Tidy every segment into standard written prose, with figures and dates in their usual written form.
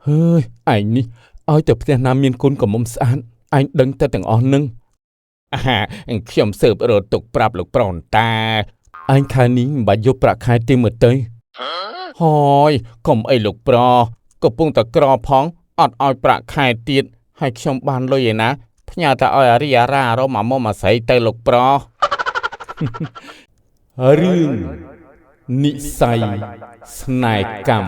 hơi ảnh ní ôi tập tiền nam miên côn của mông sán anh đứng tới từng on nưng anh khiêm sợp rồi tục prap lục pròn ta anh khai ní bà vô prap khai tim một tới hoi không ai lục pro có bung tờ cro phóng ọt oi prap khai tiệt hay trong ban lôi na nhà ta oi ria ra rồi mà mò mà xây tay lục pro riêng nị say snai cam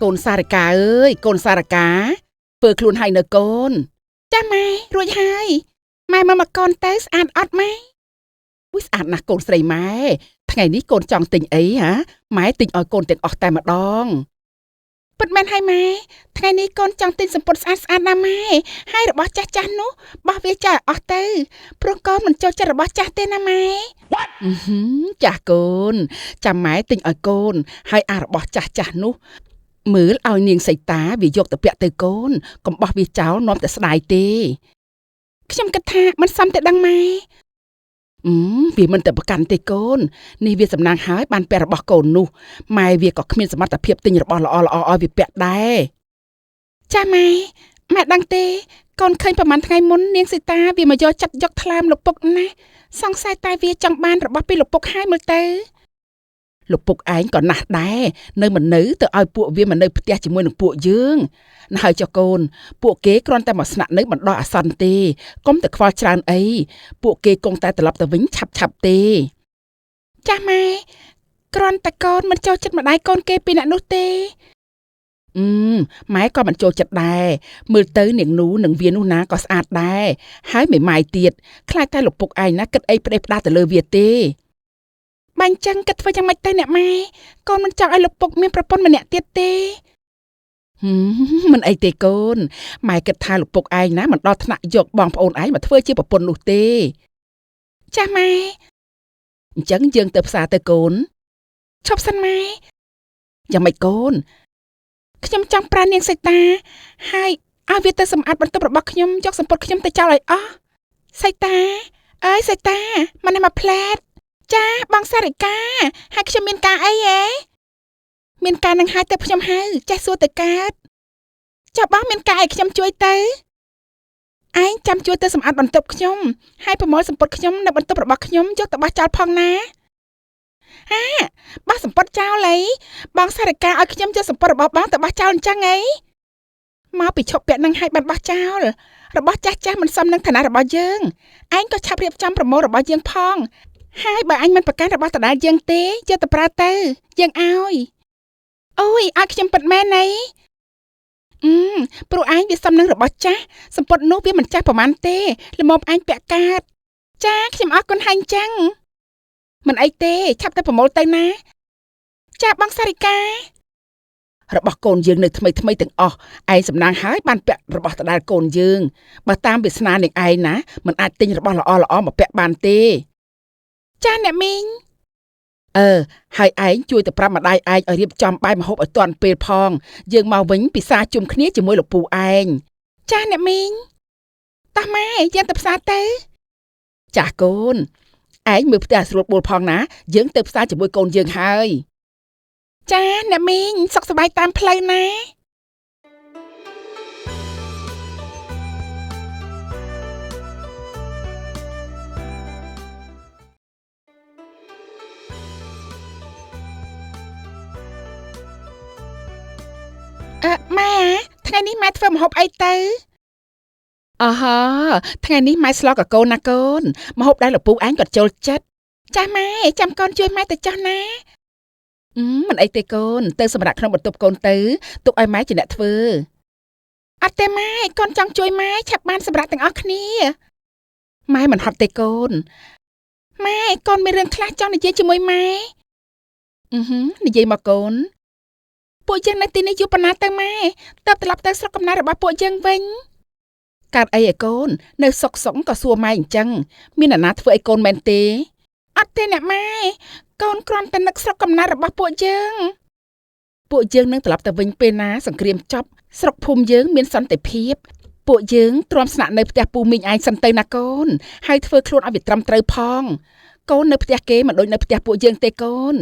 កូនសារកាអើយកូនសារកាធ្វើខ្លួនហើយនៅកូនចាម៉ែរួចហើយម៉ែមកកូនទៅស្អាតអត់ម៉ែอุ๊យស្អាតណាស់កូនស្រីម៉ែថ្ងៃនេះកូនចង់ទិញអីហ៎ម៉ែទិញឲ្យកូនទាំងអស់តែម្ដងពិតមែនហើយម៉ែថ្ងៃនេះកូនចង់ទិញសម្ពត់ស្អាតៗណាម៉ែហើយរបស់ចាស់ចាស់នោះបោះវាចាស់អស់ទៅព្រោះកូនមិនចូលចិត្តរបស់ចាស់ទេណាម៉ែចាស់កូនចាំម៉ែទិញឲ្យកូនហើយអារបស់ចាស់ចាស់នោះមើលឲ្យនាងសីតាវាយកទៅពាក់ទៅកូនកុំបោះវាចោលនាំតែស្ដាយទេខ្ញុំគិតថាមិនសមតែដឹងម៉ែវាមិនទៅប្រកាន់ទេកូននេះវាសំណាងហើយបានពាក់របស់កូននោះម៉ែវាក៏គ្មានសមត្ថភាពទិញរបស់ល្អៗឲ្យវាពាក់ដែរចាម៉ែដឹងទេកូនឃើញប្រហែលថ្ងៃមុននាងសីតាវាមកយកចិត្តយកថ្លើមលោកពុកណាសង្ស័យតែវាចង់បានរបស់ពីលោកពុកហើយមើលទៅលោកពុកឯងក៏ណាស់ដែរនៅមិននៅទៅឲ្យពួកវាមកនៅផ្ទះជាមួយនឹងពួកយើងណាហើយចុះកូនពួកគេគ្រាន់តែមកស្នាក់នៅបណ្ដោះអាសន្នទេកុំតែខ្វល់ច្រើនអីពួកគេគង់តែត្រឡប់ទៅវិញឆាប់ទេចាស់ម៉ែគ្រាន់តែកូនមិនចូលចិត្តម្ដាយកូនគេពីអ្នកនោះទេម៉ែក៏មិនចូលចិត្តដែរមើលទៅនាងនូនឹងវានោះណាក៏ស្អាតដែរហើយមេម៉ាយទៀតខ្លាចតែលោកពុកឯងណាគិតអីផ្ដេសផ្ដាស់ទៅលើវាទេបាញ់ចឹងគិតធ្វើយ៉ាងម៉េចទៅអ្នកម៉ែកូនមិនចង់ឲ្យលោកពុកមានប្រពន្ធម្នាក់ទៀតទេមិនអីទេកូនម៉ែគិតថាលោកពុកឯងណាមិនដល់ថ្នាក់យកបងប្អូនឯងមកធ្វើជាប្រពន្ធនោះទេចាស់ម៉ែអញ្ចឹងយើងទៅផ្សារទៅកូនឈប់សិនម៉ែយ៉ាងម៉េចកូនខ្ញុំចង់ប្រានាងសីតាហើយឲ្យវាទៅសម្អាតបន្ទប់របស់ខ្ញុំយកសម្ពត់ខ្ញុំទៅចោលឲ្យអស់សីតាអើយសីតាមកនេះមកផ្លែតចាបងសារិកាហើយខ្ញុំមានការអីហ៎មានការនឹងហើយទៅខ្ញុំហៅចេះសួរទៅកើតចាបងមានការអីខ្ញុំជួយទៅឯងចាំជួយទៅសម្អាតបន្ទប់ខ្ញុំហើយប្រមូលសម្ពត់ខ្ញុំនៅបន្ទប់របស់ខ្ញុំយកទៅបោះចោលផងណាបោះសម្ពត់ចោលអីបងសារិកាឲ្យខ្ញុំយកសម្ពត់របស់បងទៅបោះចោលអញ្ចឹងអីមកពីឈប់ពាក់នឹងឲ្យបានបោះចោលរបស់ចាស់ចាស់មិនសមនឹងឋានៈរបស់យើងឯងក៏ឆាប់រៀបចំប្រមូលរបស់យើងផងហើយបើអញមិនប្រកាន់របស់ដដែលយើងទេយកទៅប្រើទៅយើងឲ្យអូយឲ្យខ្ញុំពិតមែនណីព្រោះឯងវាសមនឹងរបស់ចាស់សម្ពត់នោះវាមិនចាស់ប្រហែលទេល្មមឯងពាក់កាតចាខ្ញុំអរគុណហើយអញ្ចឹងមិនអីទេឆាប់ទៅប្រមូលទៅណាចាបងសារិការបស់កូនយើងនៅថ្មីទាំងអស់ឯងសំណាងហើយបានពាក់របស់ដដែលកូនយើងបើតាមវាសនានឹងឯងណាមិនអាចទិញរបស់ល្អមកពាក់បានទេចាអ្នកមីងហើយឯងជួយទៅប្រាប់ម្ដាយឯងឲ្យរៀបចំបាយម្ហូបឲ្យទាន់ពេលផងយើងមកវិញពិសាជុំគ្នាជាមួយលោកពូឯងចាអ្នកមីងតោះម៉ែយើងទៅផ្សារទៅចាស់កូនឯងមើលផ្ទះស្រួលបួលផងណាយើងទៅផ្សារជាមួយកូនយើងហើយចាអ្នកមីងសុខសប្បាយតាមផ្លូវណាម៉ែថ្ងៃនេះម៉ែធ្វើម្ហូបអីទៅថ្ងៃនេះម៉ែស្លកកូនណាកូនម្ហូបដែលឪពុកឯងក៏ចូលចិត្តចាម៉ែចាំកូនជួយម៉ែទៅចុះណាមិនអីទេកូនទៅសម្រាប់ក្នុងបន្ទប់កូនទៅទុកឲ្យម៉ែជាអ្នកធ្វើអត់ទេម៉ែកូនចង់ជួយម៉ែឆាប់បានសម្រាប់ទាំងអស់គ្នាម៉ែមិនហត់ទេកូនម៉ែកូនមានរឿងខ្លះចង់និយាយជាមួយម៉ែនិយាយមកកូនពួកយើងនៅទីនេះយូរប៉ុណ្ណាទៅម៉ែតើត្រឡប់ទៅស្រុកកំណើតរបស់ពួកយើងវិញកើតអីឯកូននៅសុកក៏សួរម៉ែអញ្ចឹងមានអ្នកណាធ្វើឲ្យកូនមែនទេអត់ទេអ្នកម៉ែកូនគ្រាន់តែនឹកស្រុកកំណើតរបស់ពួកយើងនឹងត្រឡប់ទៅវិញពេលណាសង្គ្រាមចប់ស្រុកភូមិយើងមានសន្តិភាពពួកយើងទ្រាំស្នាក់នៅផ្ទះពូមីងឯងសិនទៅណាកូនហើយធ្វើខ្លួនឲ្យវាត្រឹមត្រូវផងកូននៅផ្ទះគេមិនដូចនៅផ្ទះពួកយើងទេកូន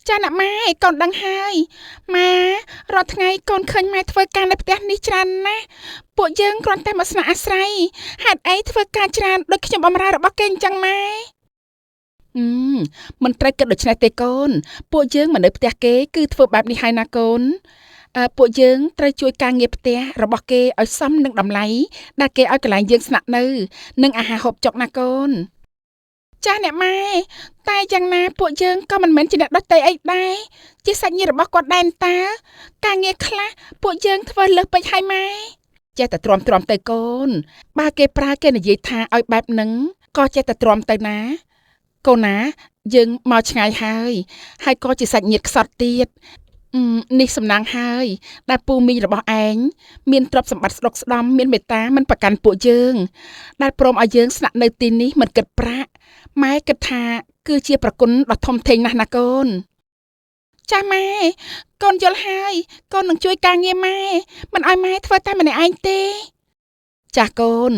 ចាអ្នកម៉ែកូនដឹងហើយម៉ារាល់ថ្ងៃកូនឃើញម៉ែធ្វើការនៅផ្ទះនេះច្រើនណាស់ពួកយើងគ្រាន់តែមកស្នាក់អាស្រ័យហេតុអីធ្វើការច្រើនដូចខ្ញុំបម្រើរបស់គេអញ្ចឹងម៉ែមិនត្រូវគិតដូច្នេះទេកូនពួកយើងមកនៅផ្ទះគេគឺធ្វើបែបនេះហើយណាកូនពួកយើងត្រូវជួយការងារផ្ទះរបស់គេឲ្យសមនឹងតម្លៃដែលគេឲ្យកន្លែងយើងស្នាក់នៅនិងអាហារហូបចុកណាកូនចាស់អ្នកម៉ែតែយ៉ាងណាពួកយើងក៏មិនមែនជាអ្នកដទៃអីដែរជាសាច់ញាតិរបស់គាត់ដែរតាការងារខ្លះពួកយើងធ្វើលើសពេកហើយម៉ែចេះតែទ្រាំទៅកូនបើគេប្រើគេនិយាយថាឲ្យបែបហ្នឹងក៏ចេះតែទ្រាំទៅណាកូនណាយើងមកឆ្ងាយហើយក៏ជាសាច់ញាតិខ្សត់ទៀតនេះសំណាងហើយដែលពូមីងរបស់ឯងមានទ្រព្យសម្បត្តិស្ដុកស្ដំមានមេត្តាមិនប្រកាន់ពួកយើងដែលព្រមឲ្យយើងស្នាក់នៅទីនេះមិនគិតប្រាក់ម៉ែគិតថាគឺជាប្រគុណដ៏ធំធេងណាស់ណាកូនចាម៉ែកូនយល់ហើយកូននឹងជួយការងារម៉ែមិនឲ្យម៉ែធ្វើតែម្នាក់ឯងទេចាស់កូន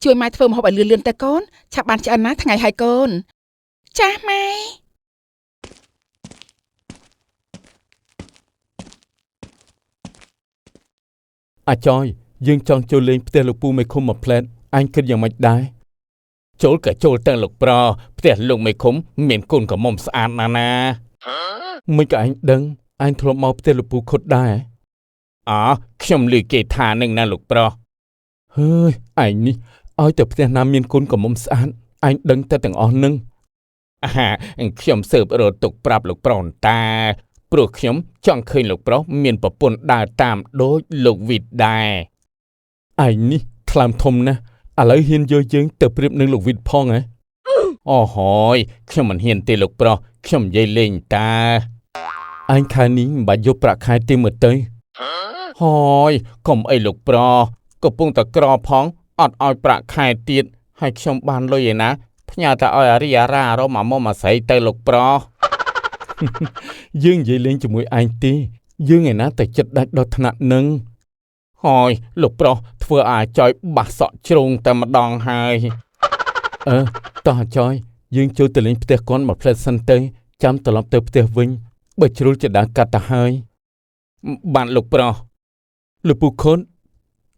ជួយម៉ែធ្វើម្ហូបឲ្យលឿនទៅកូនឆាប់បានឆ្អិនណាថ្ងៃហើយកូនចាស់ម៉ែអាចយយើងចង់ចូលលេងផ្ទះលោកពូមេឃុំមួយផ្លែតអញគិតយ៉ាងម៉េចដែរចូលក៏ចូលទៅលោកប្រផ្ទះលោកមេឃុំមានកូនក្រមុំស្អាតណាស់ណាមិនក៏អញដឹងអញធ្លាប់មកផ្ទះលោកពូខុតដែរខ្ញុំឮគេថានឹងណាលោកប្រហើយឯងនេះឲ្យតែផ្ទះណាមានកូនក្រមុំស្អាតអញដឹងតែទាំងអស់នឹងខ្ញុំស៊ើបរត់ទុកប្រាប់លោកប្រុសតាព្រោះខ្ញុំចង់ឃើញលោកប្រុសមានប្រពន្ធដើរតាមដូចលោកវិតដែរឯងនេះថ្លើមធំណាស់ឥឡូវហ៊ានយកយើងទៅប្រៀបនឹងលោកវិតផងហ៎អូហើយខ្ញុំមិនហ៊ានទេលោកប្រុសខ្ញុំនិយាយលេងតាអញខែនេះមិនបាច់យកប្រាក់ខែទេមើលទៅហើយកុំអីលោកប្រុសកំពុងតែក្រផងអត់ឲ្យប្រាក់ខែទៀតហើយខ្ញុំបានលុយឯណាផ្ញើតែឲ្យអារីអារ៉ារមមកមកស្រីទៅលោកប្រុសយើងនិយាយលេងជាមួយឯងទេយើងឯណាតែចិត្តដាច់ដល់ថ្នាក់នឹងហើយលោកប្រុសធ្វើអាចយបាសសក់ជ្រុងតែម្ដងហើយតោះអាចយយើងចូលទៅលេងផ្ទះគាត់មកផ្លែសិនទៅចាំត្រឡប់ទៅផ្ទះវិញបើជ្រុលចដាកាត់ទៅហើយបានលោកប្រុសលោកពូខុន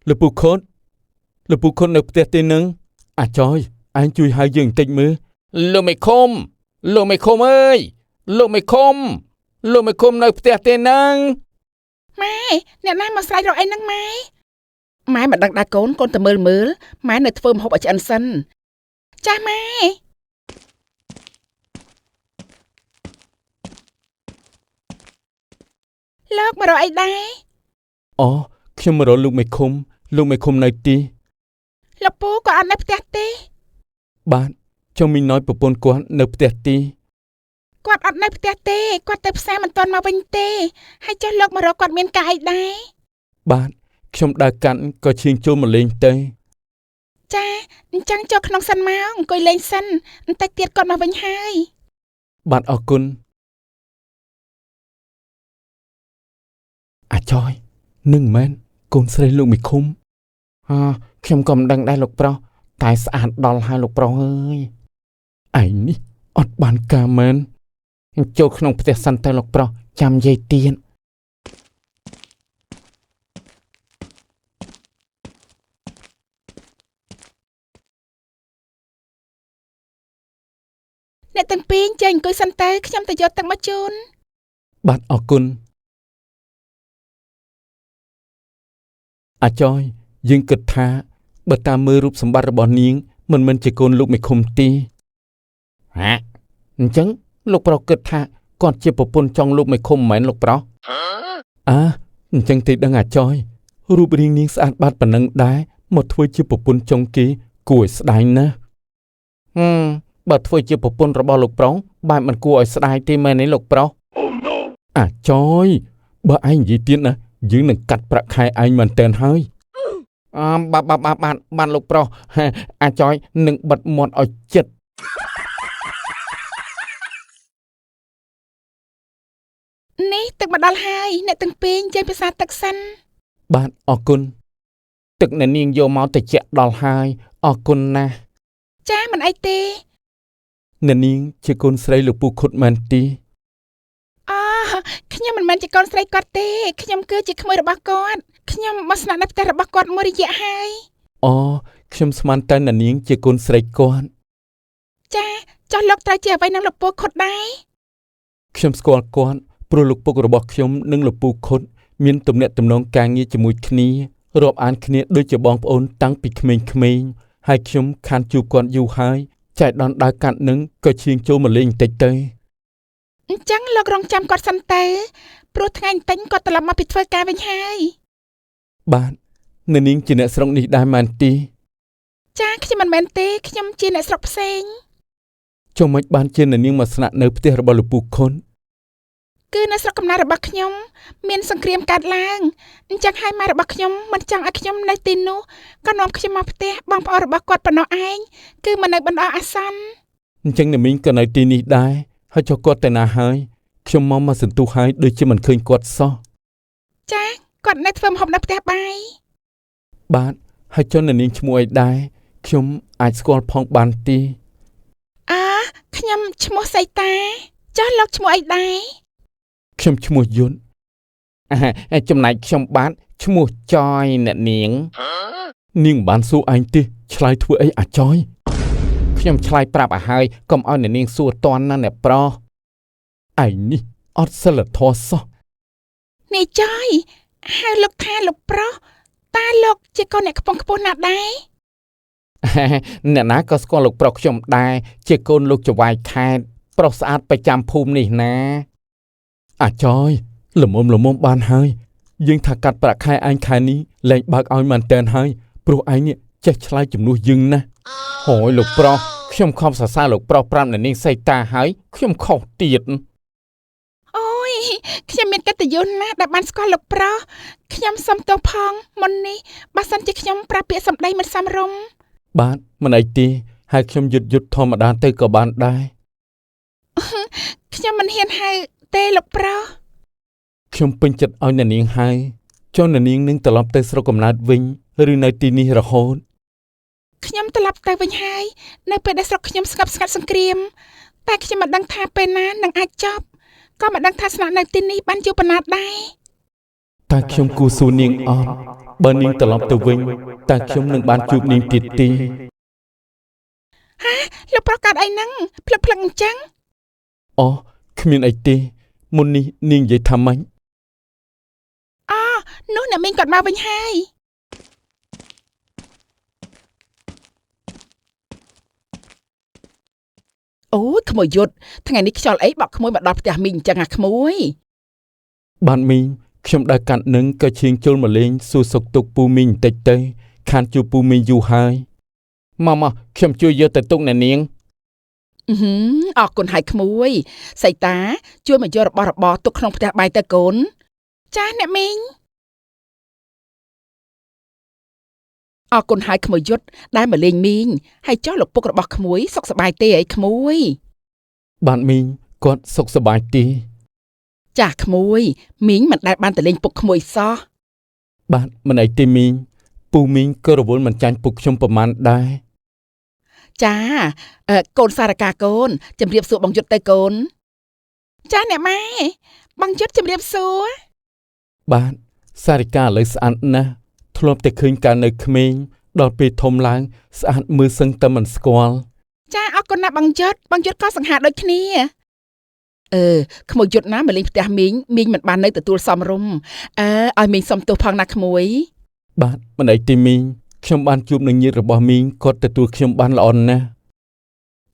នៅផ្ទះទេនឹងអាចយអញជួយហៅយើងបន្តិចមើលលោកមេឃុំអើយលោកមេឃុំនៅផ្ទះទេនឹងម៉ែអ្នកណាមកស្រែករកអីហ្នឹងម៉ែមិនដឹងដែរកូនទៅមើលម៉ែនៅធ្វើម្ហូបឲ្យឆ្អិនសិនចាស់ម៉ែលោកមករកអីដែរខ្ញុំមករកលោកមេឃុំនៅទីលោកពូក៏អត់នៅផ្ទះទេបាទចុះមីណ້ອຍប្រពន្ធគាត់នៅផ្ទះទីគាត់អត់នៅផ្ទះទេគាត់ទៅផ្សារមិនទាន់មកវិញទេហើយចុះលោកម្រកគាត់មានការអីដែរបាទខ្ញុំដើរកាន់ក៏ឈៀងចូលមកលេងទៅចាអញ្ចឹងចូលក្នុងសិនមកអង្គុយលេងសិនបន្តិចទៀតគាត់មកវិញហើយបាទអរគុណអាចយនឹងមែនកូនស្រីលោកមេឃុំខ្ញុំក៏មិនដឹងដែរលោកប្រុសតែស្អាតដល់ហើយលោកប្រុសអើយឯងនេះអត់បានការមែនចូលក្នុងផ្ទះសិនទៅលោកប្រុសចាំនិយាយទៀតអ្នកទាំងពីរចេញអង្គុយសិនទៅខ្ញុំទៅយកទឹកមកជូនបាទអរគុណអាចយយើងគិតថាបើតាមមើលរូបសម្បត្តិរបស់នាងមិនមែនជាកូនលោកមេឃុំទេអញ្ចឹងលោកប្រុសគិតថាគាត់ជាប្រពន្ធចង់លោកមេឃុំមិនមែនលោកប្រុសអញ្ចឹងទេដឹងអាចយរូបរាងនាងស្អាតបាត់ប៉ុណ្ណឹងដែរមកធ្វើជាប្រពន្ធចុងគេគួរឲ្យស្ដាយណាស់បើធ្វើជាប្រពន្ធរបស់លោកប្រុសបែបមិនគួរឲ្យស្ដាយទេមែនទេលោកប្រុសអាចយបើឯងនិយាយទៀតណាយើងនឹងកាត់ប្រាក់ខែឯងមែនតើហើយបានលោកប្រុសអាចយនឹងបិទមាត់ឲ្យចិត្តនេះទឹកមកដល់ហើយអ្នកទាំងពីរចេញភាសាទឹកសិនបាទអរគុណទឹកអ្នកនាងយកមកតិចដល់ហើយអរគុណណាស់ចាមិនអីទេអ្នកនាងជាកូនស្រីលោកពូខុតមែនទេ ខ្ញុំមិនមែនជាកូនស្រីគាត់ទេខ្ញុំគឺជាក្មួយរបស់គាត់ខ្ញុំមកស្នាក់នៅផ្ទះរបស់គាត់មួយរយៈហើយ អូខ្ញុំស្មានតែអ្នកនាងជាកូនស្រីគាត់ ចាចុះលោកត្រូវជាអ្វីនឹងលោកពូខុតដែរ ខ្ញុំស្គាល់គាត់ព្រោះលោកពុករបស់ខ្ញុំនិងលោកពូខុតមានទំនាក់ទំនងការងារជាមួយគ្នារាប់អានគ្នាដូចជាបងប្អូនតាំងពីក្មេងៗហើយខ្ញុំខានជួបគាត់យូរហើយចែកដនដើរកាត់នឹងក៏ឈៀងចូលមកលេងបន្តិចទៅ អញ្ចឹងលោករងចាំគាត់សិនទៅព្រោះថ្ងៃទិញគាត់ត្រឡប់មកពីធ្វើការវិញហើយ បាទអ្នកនាងជាអ្នកស្រុកនេះដែរមែនទេ ចាខ្ញុំមិនមែនទេខ្ញុំជាអ្នកស្រុកផ្សេង ចុះមិនបានជាអ្នកនាងមកស្នាក់នៅផ្ទះរបស់លោកពូខុន គឺនៅស្រុកកំណើតរបស់ខ្ញុំមានសង្គ្រាមកើតឡើងអញ្ចឹងហើយម៉ែរបស់ខ្ញុំមិនចង់ឲ្យខ្ញុំនៅទីនោះក៏នាំខ្ញុំមកផ្ទះបងប្អូនរបស់គាត់ប៉ុណ្ណោះឯងគឺមកនៅបណ្ដោះអាសន្ន អញ្ចឹងអ្នកមីងក៏នៅទីនេះដែរហើយចុះគាត់ទៅណាហើយខ្ញុំមកសន្ទុះហើយដូចជាមិនឃើញគាត់សោះ ចាគាត់នៅធ្វើម្ហូបនៅផ្ទះបាយ បាទហើយចុះអ្នកនាងឈ្មោះអីដែរខ្ញុំអាចស្គាល់ផងបានទេ ខ្ញុំឈ្មោះសីតាចុះលោកឈ្មោះអីដែរ ខ្ញុំឈ្មោះយុនចំណែកខ្ញុំបាទឈ្មោះចយអ្នកនាងនាងមិនបានសួរឯងទេឆ្លើយធ្វើអីអាចយខ្ញុំឆ្លើយប្រាប់ឲ្យហើយកុំឲ្យអ្នកនាងសួរតន់ណាអ្នកប្រុសឯងនេះអត់សិលធម៌សោះ នេះចយហៅលោកថាលោកប្រុសតើលោកជាកូនអ្នកខ្ពង់ខ្ពស់ណាស់ដែរ អ្នកណាក៏ស្គាល់លោកប្រុសខ្ញុំដែរជាកូនលោកចវាយខេតប្រុសស្អាតប្រចាំភូមិនេះណាអាចយល្មមបានហើយយើងថាកាត់ប្រាក់ខែឯងខែនេះលែងបើកឲ្យមែនតែនហើយព្រោះឯងនេះចេះឆ្លើយជំនួសយើងណាហើយលោកប្រុសខ្ញុំខំសរសើរលោកប្រុសប្រាប់អ្នកនាងសីតាហើយខ្ញុំខុសទៀត អូយខ្ញុំមានកិត្តិយសណាស់ដែលបានស្គាល់លោកប្រុសខ្ញុំសុំទោសផងមុននេះបើសិនជាខ្ញុំប្រាប់ពាក្យសម្ដីមិនសមរម្យ បាទមិនអីទេហើយខ្ញុំយត់ធម្មតាទៅក៏បានដែរ ខ្ញុំមិនហ៊ានហៅទេលោកប្រុស ខ្ញុំពេញចិត្តឲ្យអ្នកនាងហើយចុះអ្នកនាងនឹងត្រឡប់ទៅស្រុកកំណើតវិញឬនៅទីនេះរហូត ខ្ញុំត្រឡប់ទៅវិញហើយនៅពេលដែលស្រុកខ្ញុំស្ងប់ស្ងាត់សង្គ្រាមតែខ្ញុំមិនដឹងថាពេលណានឹងអាចចប់ក៏មិនដឹងថាស្នាក់នៅទីនេះបានយូរប៉ុណ្ណាដែរ តើខ្ញុំគួរសួរនាងអត់បើនាងត្រឡប់ទៅវិញតើខ្ញុំនឹងបានជួបនាងទៀតទេ ហាលោកប្រុសកាត់អីហ្នឹងភ្លឹកអញ្ចឹង អូគ្មានអីទេមុននេះនាងនិយាយថាម៉េច នោះអ្នកមីងគាត់មកវិញហើយ អូយក្មួយយុទ្ធថ្ងៃនេះខ្យល់អីបក់ក្មួយមកដល់ផ្ទះមីងអញ្ចឹងអាក្មួយ បានមីងខ្ញុំដើរកាត់នឹងក៏ឈៀងចូលមកលេងសួរសុខទុក្ខពូមីងបន្តិចទៅខានជួបពូមីងយូរហើយមកខ្ញុំជួយយកទៅទុកអ្នកនាង អរគុណហើយក្មួយសៃតាជួយមកយករបស់របរទុកក្នុងផ្ទះបាយទៅកូនចាអ្នកមីងអរគុណហើយក្មួយយុទ្ធដែលមកលេងមីងហើយចុះលោកពុករបស់ក្មួយសុខសប្បាយទេអីក្មួយ បានមីងគាត់សុខសប្បាយទេ ចាក្មួយមីងមិនដែលបានទៅលេងពុកក្មួយសោះ បាទមិនអីទេមីងពូមីងក៏រវល់មិនចាញ់ពុកខ្ញុំប្រមាណដែរ ចាកូនសារកាកូនជំរាបសួរបងយុទ្ធទៅកូនចាអ្នកម៉ែបងយុទ្ធជំរាបសួរ បាទសារិកាឥឡូវស្អាតណាស់ធ្លាប់តែឃើញកាលនៅក្មេងដល់ពេលធំឡើងស្អាតមើលសឹងតែមិនស្គាល់ ចាអរគុណណាស់បងយុទ្ធក៏សង្ហាដូចគ្នាក្មួយយុទ្ធណាមកលេងផ្ទះមីងមិនបាននៅទទួលសមរម្យឲ្យមីងសុំទោសផងណាក្មួយ បាទមិនអីទេមីងខ្ញុំបានជួបនឹងញាតិរបស់មីងគាត់ទទួលខ្ញុំបានល្អណាស់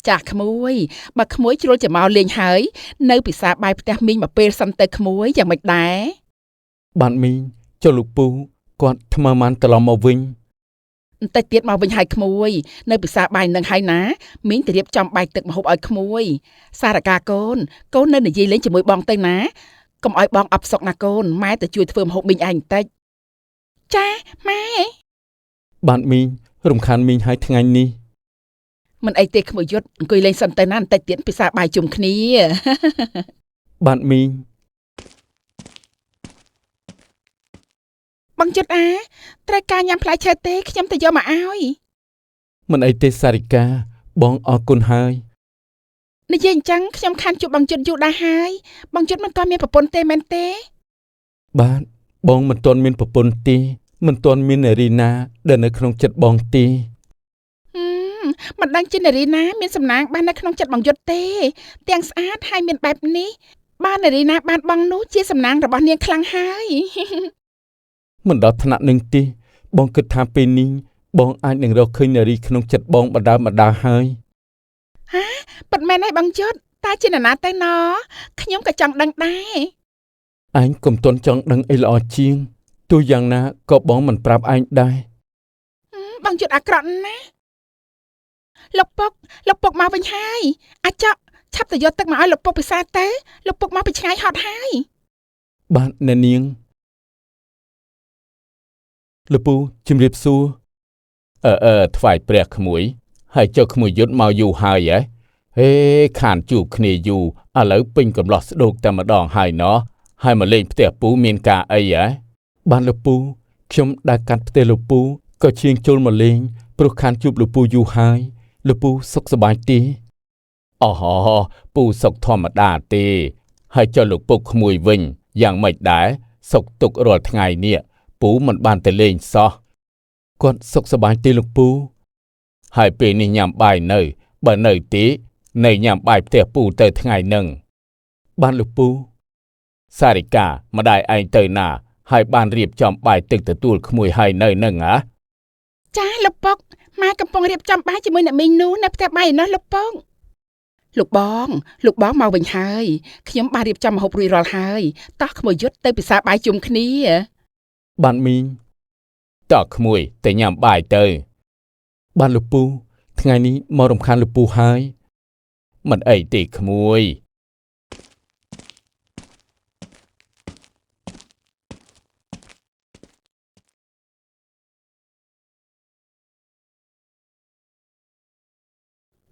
ចាក្មួយបើក្មួយជ្រុលចាំមកលេងហើយនៅពិសាបាយផ្ទះមីងមកពេលសិនទៅក្មួយយ៉ាងម៉េចដែរ បាទមីងចុះលោកពូគាត់ថ្មបានត្រឡប់មកវិញ បន្តិចទៀតមកវិញហើយក្មួយនៅពិសាបាយនឹងហើយណាមីងទៅរៀបចំបាយទឹកម្ហូបឲ្យក្មួយសារកាកូននៅនិយាយលេងជាមួយបងទៅណាកុំឲ្យបងអបសុកណាកូនម៉ែទៅជួយធ្វើម្ហូបមីងឯងបន្តិចចាម៉ែ បាទមីងរំខានមីងហើយថ្ងៃនេះ មិនអីទេក្មួយយុទ្ធអង្គុយលេងសិនទៅណាបន្តិចទៀតពិសាបាយជុំគ្នា បាទមីង បងយុទ្ធត្រូវការញ៉ាំផ្លែឈើទេខ្ញុំទៅយកមកឲ្យ មិនអីទេសារិកាបងអរគុណហើយ និយាយអញ្ចឹងខ្ញុំខានជួបបងជុតយូរដែរហើយបងជុតមិនទាន់មានប្រពន្ធទេមែនទេ បាទបងមិនទាន់មានប្រពន្ធទេមិនទាន់មាននារីណាដែលនៅក្នុងចិត្តបងទេ មិនដឹងជានារីណាមានសំណាងបាននៅក្នុងចិត្តបងយុទ្ធទេទាំងស្អាតហើយមានបែបនេះបាននារីណាបានបងនោះជាសំណាងរបស់នាងខ្លាំងហើយ មិនដល់ថ្នាក់នឹងទេបងគិតថាពេលនេះបងអាចនឹងរកឃើញនារីក្នុងចិត្តបងបដាបដាហើយ ពិតមែនហើយបងយុទ្ធតើជានរណាទៅណខ្ញុំក៏ចង់ដឹងដែរ ឯងកុំទាន់ចង់ដឹងអីល្អជាងទោះយ៉ាងណាក៏បងមិនប្រាប់ឯងដែរ បងយុទ្ធអាក្រក់ណាស់លោកពុកមកវិញហើយអាចកឆាប់ទៅយកទឹកមកឲ្យលោកពុកពិសាទៅលោកពុកមកពីឆ្ងាយហត់ហើយ បាទអ្នកនាងលពូជំរាបសួរថ្វាយព្រះក្មួយហើយចុះក្មួយយុទ្ធមកយូរហើយហេខានជួបគ្នាយូរឥឡូវពេញកំឡោះស្ដោកតែម្ដងហើយណោះហើយមកលេងផ្ទះពូមានការអីបានលពូខ្ញុំដើរកាត់ផ្ទះលពូក៏ឈៀងចូលមកលេងព្រោះខានជួបលពូយូរហើយលពូសុខសប្បាយទេអូពូសុខធម្មតាទេហើយចុះលោកពុកក្មួយវិញយ៉ាងម៉េចដែរសុខទុក្ខរាល់ថ្ងៃនេះពូមិនបានទៅលេងសោះគាត់សុខសប្បាយទេលោកពូហើយពេលនេះញ៉ាំបាយនៅបើនៅទេនៅញ៉ាំបាយផ្ទះពូទៅថ្ងៃហ្នឹងបានលោកពូសារិកាម្ដាយឯងទៅណាហើយបានរៀបចំបាយទឹកទទួលក្មួយហើយនៅហ្នឹងចាលោកពុកម៉ែកំពុងរៀបចំបាយជាមួយអ្នកមីងនោះនៅផ្ទះបាយឯណោះលោកពុកលោកបងមកវិញហើយខ្ញុំបានរៀបចំម្ហូបរួចរាល់ហើយតោះក្មួយយុទ្ធទៅពិសាបាយជុំគ្នាបានមីងតោះក្មួយទៅញ៉ាំបាយទៅបានលោកពូថ្ងៃនេះមករំខានលោកពូហើយមិនអីទេក្មួយ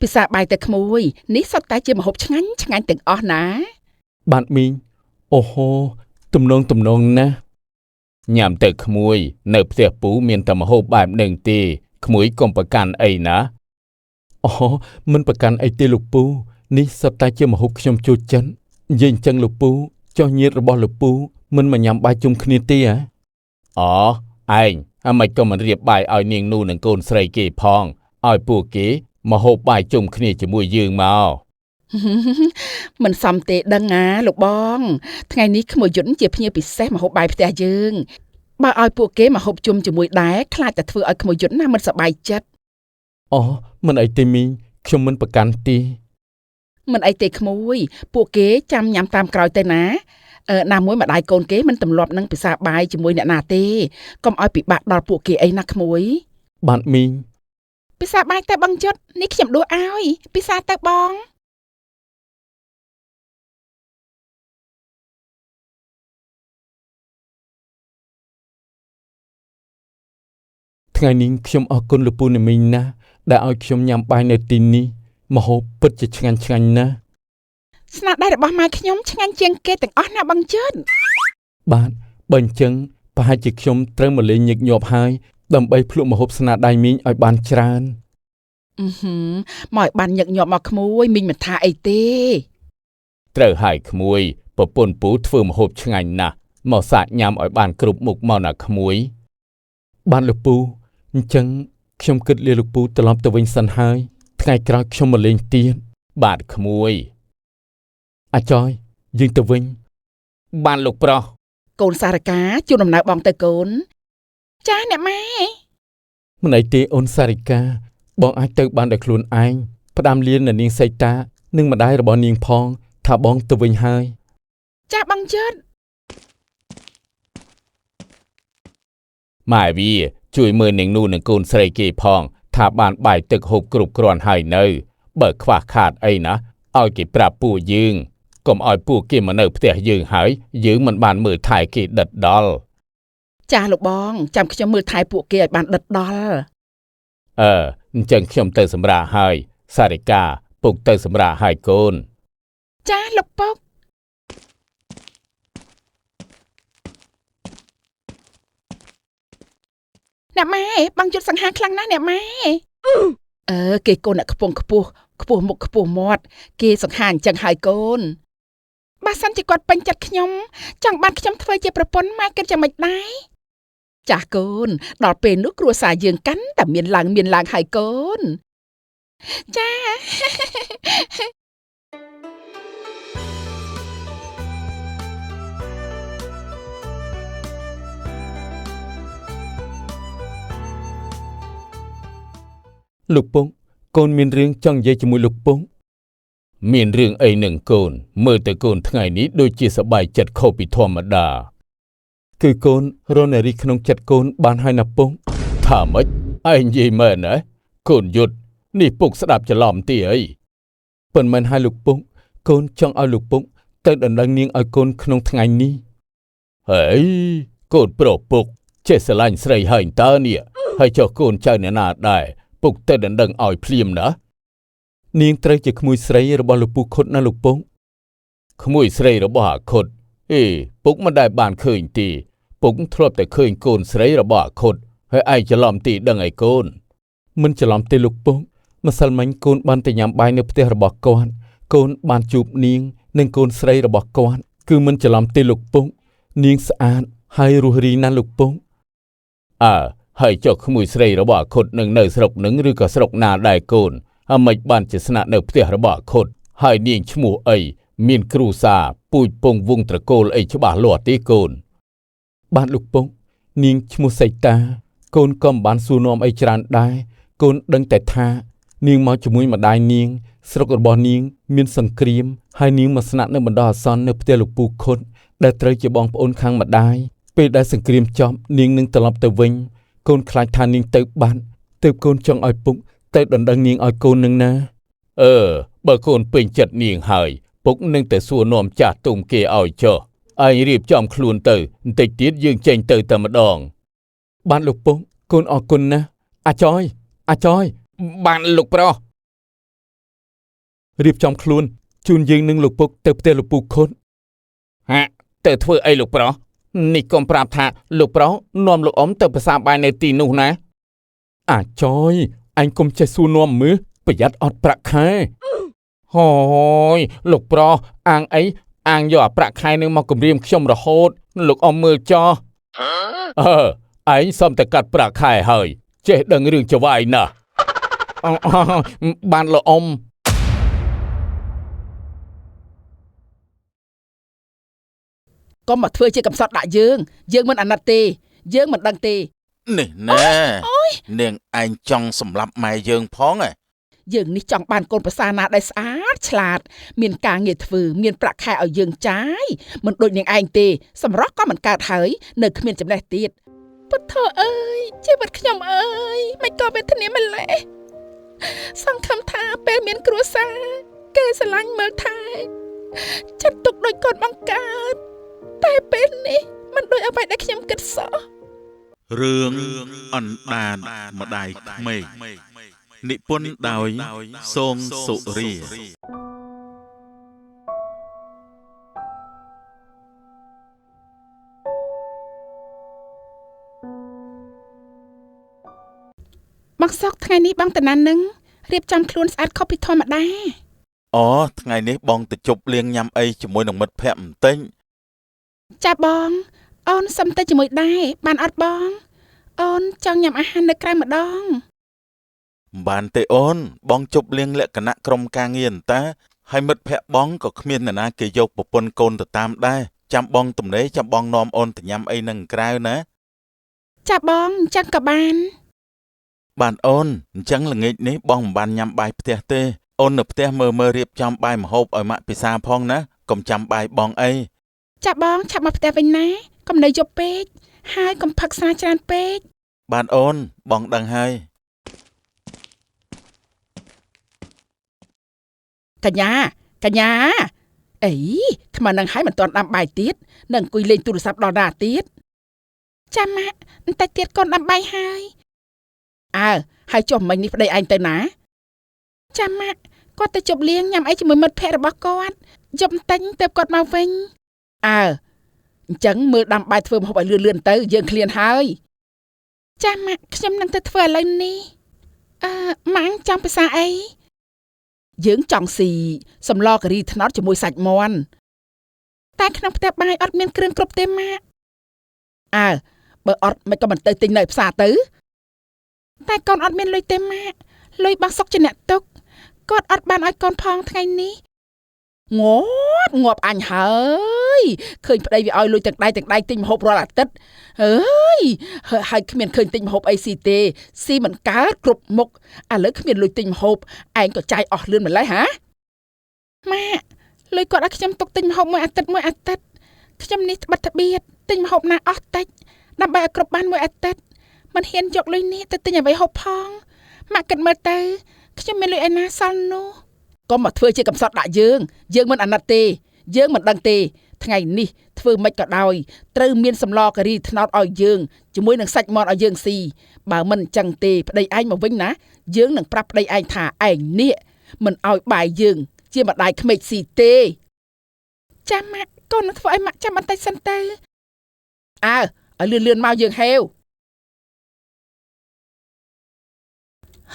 ពិសាបាយទៅក្មួយនេះសុទ្ធតែជាម្ហូបឆ្ងាញ់ទាំងអស់ណាបាទមីងអូហូទំនងណាស់ញ៉ាំទៅក្មួយនៅផ្ទះពូមានតែម្ហូបបែបនឹងទេក្មួយកុំប្រកាន់អីណាអូមិនប្រកាន់អីទេលោកពូនេះសុទ្ធតែជាម្ហូបខ្ញុំចូលចិត្តនិយាយអញ្ចឹងលោកពូចុះញាតិរបស់លោកពូមិនមកញ៉ាំបាយជុំគ្នាទេឯងមិនក៏មិនរៀបបាយឲ្យនាងនូនឹងកូនស្រីគេផងឲ្យពួកគេមកហូបបាយជុំគ្នាជាមួយយើងមកមិនសមទេដឹងលោកបងថ្ងៃនេះក្មួយយុទ្ធជាភ្ញៀវពិសេសមកហូបបាយផ្ទះយើងបើឲ្យពួកគេមកហូបជុំជាមួយដែរខ្លាចតែធ្វើឲ្យក្មួយយុទ្ធណាមិនសប្បាយចិត្តមិនអីទេមីងខ្ញុំមិនប្រកាន់ទេមិនអីទេក្មួយពួកគេចាំញ៉ាំតាមក្រោយទៅណាណាមួយម្ដាយកូនគេមិនទម្លាប់នឹងពិសាបាយជាមួយអ្នកណាទេកុំឲ្យពិបាកដល់ពួកគេអីណាក្មួយបាទមីងពិសាបាយទៅបងយុទ្ធនេះខ្ញុំដួសឲ្យពិសាទៅបងថ្ងៃនេះខ្ញុំអរគុណលោកពូអ្នកមីងណាស់ដែលឲ្យខ្ញុំញ៉ាំបាយនៅទីនេះម្ហូបពិតជាឆ្ងាញ់ណាស់ស្នាដៃរបស់ម៉ែខ្ញុំឆ្ងាញ់ជាងគេទាំងអស់ណាបងយុទ្ធបាទបើអញ្ចឹងប្រហែលជាខ្ញុំត្រូវមកលេងញឹកញាប់ហើយដើម្បីភ្លក់ម្ហូបស្នាដៃមីងឲ្យបានច្រើនមកឲ្យបានញឹកញាប់មកក្មួយមីងមិនថាអីទេត្រូវហើយក្មួយប្រពន្ធពូធ្វើម្ហូបឆ្ងាញ់ណាស់មកសាកញ៉ាំឲ្យបានគ្រប់មុខមកណាក្មួយបានលោកពូអញ្ចឹងខ្ញុំគិតលាលោកពូត្រឡប់ទៅវិញសិនហើយថ្ងៃក្រោយខ្ញុំមកលេងទៀតបាទក្មួយអាចយយើងទៅវិញបានលោកប្រុសកូនសារកាជូនដំណើរបងទៅកូនចាអ្នកម៉ែមិនអីទេអូនសារិកាបងអាចទៅបានដោយខ្លួនឯងផ្ដាំលៀននៅនាងសីតានិងម្ដាយរបស់នាងផងថាបងទៅវិញហើយចាបងយុទ្ធម៉ែវាជួយមើលនាងនូនឹងកូនស្រីគេផងថាបានបាយទឹកហូបគ្រប់គ្រាន់ហើយនៅបើខ្វះខាតអីណាឲ្យគេប្រាប់ពួកយើងកុំឲ្យពួកគេមកនៅផ្ទះយើងហើយយើងមិនបានមើលថែគេដិតដល់ចាលោកបងចាំខ្ញុំមើលថែពួកគេឲ្យបានដិតដល់អញ្ចឹងខ្ញុំទៅសម្រាកហើយសារិកាពុកទៅសម្រាកហើយកូនចាលោកពុកអ្នកម៉ែបងយុទ្ធសង្ហាខ្លាំងណាស់អ្នកម៉ែគេកូនអ្នកខ្ពង់ខ្ពស់ ខ្ពស់មុខខ្ពស់មាត់គេសង្ហាអញ្ចឹងហើយកូនបើសិនជាគាត់ពេញចិត្តខ្ញុំចង់បានខ្ញុំធ្វើជាប្រពន្ធម៉ែគិតយ៉ាងម៉េចដែរចាស់កូនដល់ពេលនោះគ្រួសារយើងកាន់តែមានឡើងហើយកូនចា លោកពងកូនមានរឿងចង់និយាយជាមួយលោកពងមានរឿងអីនឹងកូនមើលទៅកូនថ្ងៃនេះដូចជាសប្បាយចិត្តខុសពីធម្មតាគឺកូនរស់នៅរីក្នុងចិត្តកូនបានហើយណាពងថាម៉េចឯងនិយាយមែនណាកូនយុទ្ធនេះពុកស្ដាប់ច្រឡំទីអីប៉ុន្មានហើយលោកពងកូនចង់ឲ្យលោកពងទៅដណ្ដឹងនាងឲ្យកូនក្នុងថ្ងៃនេះហេកូនប្រុសពុកចេះស្រឡាញ់ស្រីហើយតើនេះហើយចុះកូនចៅអ្នកណាដែរពុកទៅដណ្ដឹងឲ្យភ្លាមណានាងត្រូវជាក្មួយស្រីរបស់លោកពូខុតណាលោកពងក្មួយស្រីរបស់អាខុតពុកមិនដែលបានឃើញទេពុកធ្លាប់តែឃើញកូនស្រីរបស់អាខុតហើយឯងច្រឡំទីដឹងឲ្យកូនមិនច្រឡំទេលោកពងម្សិលមិញកូនបានទៅញ៉ាំបាយនៅផ្ទះរបស់គាត់កូនបានជួបនាងនិងកូនស្រីរបស់គាត់គឺមិនច្រឡំទេលោកពងនាងស្អាតហើយរស់រីណាស់លោកពងហើយចុះក្មួយស្រីរបស់អាខុតនឹងនៅស្រុកនឹងឬក៏ស្រុកណាដែរកូនអ្មេចបានជាស្នាក់នៅផ្ទះរបស់អាខុតហើយនាងឈ្មោះអីមានគ្រូសាពូជពងវងត្រកូលអីច្បាស់លាស់ទេកូនបានលោកពងនាងឈ្មោះសីតាកូនក៏មិនបានសួរនាំអីច្រើនដែរកូនដឹងតែថានាងមកជាមួយម្ដាយនាងស្រុករបស់នាងមានសង្គ្រាមហើយនាងមកស្នាក់នៅបណ្ដោះអាសន្ននៅផ្ទះលោកពូខុតដែលត្រូវជាបងប្អូនខាងម្ដាយពេលដែលសង្គ្រាមចប់នាងនឹងត្រឡប់ទៅវិញកូនខ្លាចថានាងទៅបាត់ទើបកូនចង់ឲ្យពុកទៅដណ្ដឹងនាងឲ្យកូននឹងណាបើកូនពេញចិត្តនាងហើយពុកនឹងទៅសួរនាំចាស់ទុំគេឲ្យចុះឯងរៀបចំខ្លួនទៅបន្តិចទៀតយើងចេញទៅតែម្ដងបានលោកពុកកូនអរគុណណាស់អាចយបានលោកប្រុសរៀបចំខ្លួនជូនយើងនឹងលោកពុកទៅផ្ទះលោកពូខុតទៅធ្វើអីលោកប្រុសនេះកុំប្រាប់ថាលោកប្រុសនាំលោកអ៊ំទៅប្រសាបាយនៅទីនោះណាអាចយអញកុំចេះសួរនាំមើលប្រយ័ត្នអត់ប្រាក់ខែហូយលោកប្រុសអាងអីអាងយកអាប្រាក់ខែនឹងមកគម្រាមខ្ញុំរហូតលោកអ៊ំមើលចោះឯងសុំតែកាត់ប្រាក់ខែហើយចេះដឹងរឿងចវាយណាស់បានលោកអ៊ំកុំមកធ្វើជាកំសត់ដាក់យើងមិនអាណិតទេយើងមិនដឹងទេនេះណែនាងឯងចង់សម្លាប់ម៉ែយើងផងយើងនេះចង់បានកូនប្រសាណាដែលស្អាតឆ្លាតមានការងារធ្វើមានប្រាក់ខែឲ្យយើងចាយមិនដូចនាងឯងទេសម្រស់ក៏មិនកើតហើយនៅគ្មានចំណេះទៀតពុទ្ធអើយជីវិតខ្ញុំអើយមិនក៏វេទនាម្លេះសង្ឃឹមថាពេលមានគ្រួសារគេស្រឡាញ់មើលថែចាត់ទុកដូចកូនបង្កើតតែពេលនេះមិនដូចអ្វីដែលខ្ញុំគិតសោះរឿងអណ្ដាតម្ដាយក្មេកនិពន្ធដោយសងសុរាបងសុកថ្ងៃនេះបងតាណាននឹងរៀបចំខ្លួនស្អាតខុសពីធម្មតាថ្ងៃនេះបងទៅជប់លៀងញ៉ាំអីជាមួយនឹងមិត្តភ័ក្តិបន្តិចចាបងអូនសុំទៅជាមួយដែរបានអត់បងអូនចង់ញ៉ាំអាហារនៅក្រៅម្ដងបានទេអូនបងជប់លៀងលក្ខណៈក្រុមការងារតាហើយមិត្តភ័ក្តិបងក៏គ្មាននរណាគេយកប្រពន្ធកូនទៅតាមដែរចាំបងទំនេរចាំបងនាំអូនទៅញ៉ាំអីនឹងក្រៅណាចាបងអញ្ចឹងក៏បានអូនអញ្ចឹងល្ងាចនេះបងមិនបានញ៉ាំបាយផ្ទះទេអូននៅផ្ទះមើលរៀបចំបាយម្ហូបឲ្យម៉ាក់ពិសាផងណាកុំចាំបាយបងអីចាបងឆាប់មកផ្ទះវិញណាកុំនៅយប់ពេកហើយកុំផឹកស្រាច្រើនពេកបានអូនបងដឹងហើយកញ្ញាអីថ្មនឹងហើយមិនទាន់ដាំបាយទៀតនឹងអង្គុយលេងទូរស័ព្ទដល់ណាទៀតចាំម៉ាក់បន្តិចទៀតកូនដាំបាយហើយហើយចុះមិញនេះប្តីឯងទៅណាចាំម៉ាក់គាត់ទៅជប់លៀងញ៉ាំអីជាមួយមិត្តភ័ក្តិរបស់គាត់យប់តែងទៅគាត់មកវិញអញ្ចឹងមើលដាំបាយធ្វើម្ហូបឲ្យលឿនទៅយើងឃ្លានហើយចាំម៉ាក់ខ្ញុំនឹងទៅធ្វើឥឡូវនេះម៉ាក់ចង់ភាសាអី យើងចង់ស៊ីសម្លការីត្នោតជាមួយសាច់មាន់តែក្នុងផ្ទះបាយអត់មានគ្រឿងគ្រប់ទេម៉ាក់អើបើអត់មិនក៏មិនទៅទិញនៅផ្សារទៅតែកូនអត់មានលុយទេម៉ាក់លុយបងសុកជាអ្នកទុកគាត់អត់បានឲ្យកូនផងថ្ងៃនេះងាប់អញហើយឃើញប្តីវាឲ្យលុយទាំងដៃទិញម្ហូបរាល់អាទិត្យអើយហើយគ្មានឃើញទិញម្ហូបអីស៊ីទេស៊ីមិនកើតគ្រប់មុខឥឡូវគ្មានលុយទិញម្ហូបឯងក៏ចាយអស់លឿនម្ល៉េះហាម៉ាក់លុយគាត់ឲ្យខ្ញុំទុកទិញម្ហូបមួយអាទិត្យខ្ញុំនេះត្បិតត្បៀតទិញម្ហូបណាអស់តិចដើម្បីឲ្យគ្រប់បានមួយអាទិត្យមិនហ៊ានយកលុយនេះទៅទិញអ្វីហូបផងម៉ាក់គិតមើលទៅខ្ញុំមានលុយឯណាសល់នោះកុំមកធ្វើជាកំសត់ដាក់យើងមិនអាណិតទេយើងមិនដឹងទេថ្ងៃនេះធ្វើមិនក៏ដោយត្រូវមានសម្លការីត្នោតឲ្យយើងជាមួយនឹងសាច់មាន់ឲ្យយើងស៊ីបើមិនអញ្ចឹងទេប្តីឯងមកវិញណាយើងនឹងប្រាប់ប្តីឯងថាឯងនេះមិនឲ្យបាយយើងជាម្ដាយក្មេកស៊ីទេចាំម៉ាក់កូននឹងធ្វើឲ្យម៉ាក់ចាំបន្តិចសិនទៅអើឲ្យលឿនមកយើងហេវ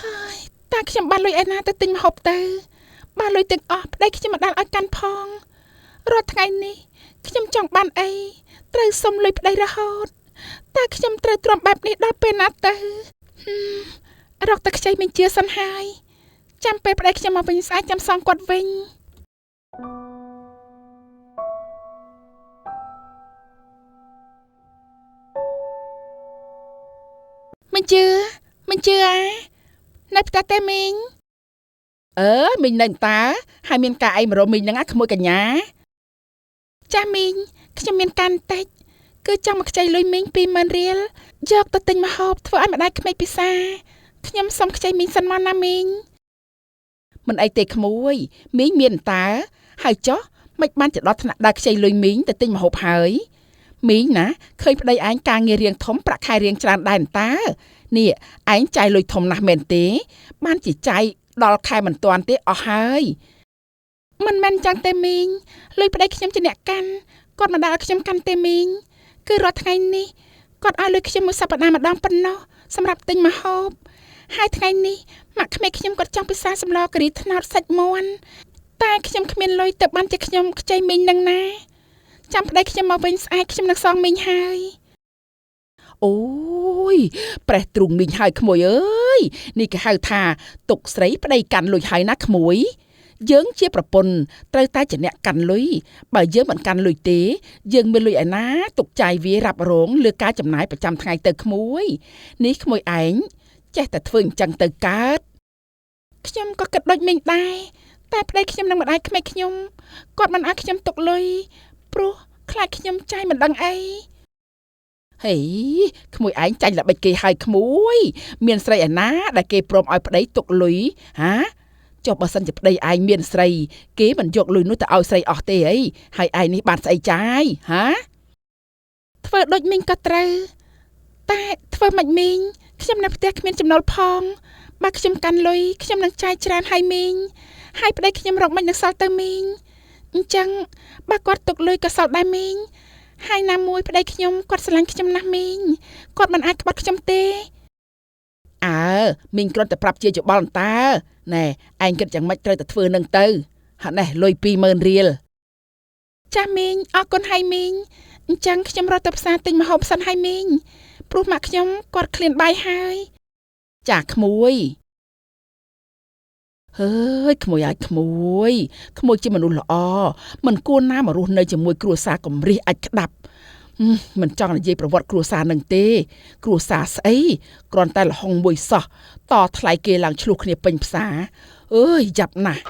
ហើយតាខ្ញុំបានលុយឯណាទៅទិញម្ហូបទៅបានលុយទាំងអស់ប្តីខ្ញុំមិនដែលឲ្យកាន់ផងរាល់ថ្ងៃនេះខ្ញុំចង់បានអីត្រូវសុំលុយប្តីរហូតតែខ្ញុំត្រូវទ្រាំបែបនេះដល់ពេលណាទៅរកតែខ្ចីមិនជឿសិនហើយចាំពេលប្តីខ្ញុំមកវិញស្អែកចាំសងគាត់វិញមិនជឿនៅផ្ទះទេមីងមីងនៅតាហើយមានការអីមករមីងហ្នឹងក្មួយកញ្ញាចាស់មីងខ្ញុំមានកាន់តិចគឺចង់មកខ្ចីលុយមីង 20000 រៀលយកទៅទិញម្ហូបធ្វើឲ្យម្ដាយក្មេកពិសាខ្ញុំសុំខ្ចីមីងសិនមកណាមីងមិនអីទេក្មួយមីងមានតាហើយចុះមិនបានទៅដល់ថ្នាក់ដើរខ្ចីលុយមីងទៅទិញម្ហូបហើយមីងណាឃើញប្តីឯងការងាររៀងធំប្រាក់ខែរៀងច្រើនដែរតានេះឯងចាយលុយធំណាស់មែនទេបានជាចាយដល់ខែមិនទាន់ទេអស់ហើយមិនមែនចឹងទេមីងលុយប្តីខ្ញុំជាអ្នកកាន់គាត់មិនដែលឲ្យខ្ញុំកាន់ទេមីងគឺរាល់ថ្ងៃនេះគាត់ឲ្យលុយខ្ញុំមួយសប្តាហ៍ម្ដងប៉ុណ្ណោះសម្រាប់ទិញម្ហូបហើយថ្ងៃនេះម៉ាក់ក្មេកខ្ញុំគាត់ចង់ពិសាសម្លការីត្នោតសាច់មាន់តែខ្ញុំគ្មានលុយទៅបានជាខ្ញុំខ្ចីមីងនឹងណាចាំប្តីខ្ញុំមកវិញស្អែកខ្ញុំនឹងសងមីងហើយអូយប្រេះទ្រូងមីងហើយក្មួយអើយនេះគេហៅថាទុកស្រីប្តីកាន់លុយហើយណាក្មួយយើងជាប្រពន្ធត្រូវតែជាអ្នកកាន់លុយបើយើងមិនកាន់លុយទេយើងមានលុយឯណាទុកចាយវារ៉ាប់រងលើការចំណាយប្រចាំថ្ងៃទៅក្មួយនេះក្មួយឯងចេះតែធ្វើអញ្ចឹងទៅកើតខ្ញុំក៏គិតដូចមីងដែរតែប្តីខ្ញុំនឹងម្ដាយក្មេកខ្ញុំគាត់មិនឲ្យខ្ញុំទុកលុយព្រោះខ្លាចខ្ញុំចាយមិនដឹងអីហេក្មួយឯងចាញ់ល្បិចគេហើយក្មួយមានស្រីឯណាដែលគេព្រមឲ្យប្តីទុកលុយហាចុះបើសិនជាប្តីឯងមានស្រីគេមិនយកលុយនោះទៅឲ្យស្រីអស់ទេអីហើយឯងនេះបានស្អីចាយហាធ្វើដូចមីងក៏ត្រូវតែធ្វើមិនមីងខ្ញុំនៅផ្ទះគ្មានចំណូលផងបើខ្ញុំកាន់លុយខ្ញុំនឹងចាយច្រើនហើយមីងហើយប្តីខ្ញុំរកមិននឹងសល់ទៅមីងអញ្ចឹងបើគាត់ទុកលុយក៏សល់ដែរមីងហើយណាមួយប្តីខ្ញុំគាត់ស្រឡាញ់ខ្ញុំណាស់មីងគាត់មិនអាចក្បត់ខ្ញុំទេអើមីងគ្រាន់តែប្រាប់ជាច្បល់តើណែឯងគិតយ៉ាងម៉េចត្រូវតែធ្វើនឹងទៅហាក់នេះលុយ 20000 រៀលចាស់មីងអរគុណហើយមីងអញ្ចឹងខ្ញុំរត់ទៅផ្សារទិញម្ហូបសិនហើយមីងព្រោះម៉ាក់ខ្ញុំគាត់ឃ្លានបាយហើយចាក្មួយហើយក្មួយជាមនុស្សល្អមិនគួរណាមករស់នៅជាមួយគ្រួសារកំរិះអាចក្តាប់មិនចង់និយាយប្រវត្តិគ្រួសារនឹងទេគ្រួសារស្អីគ្រាន់តែលហុងមួយសោះតថ្លៃគេឡើងឆ្លោះគ្នាពេញផ្សារអើយយ៉ាប់ណាស់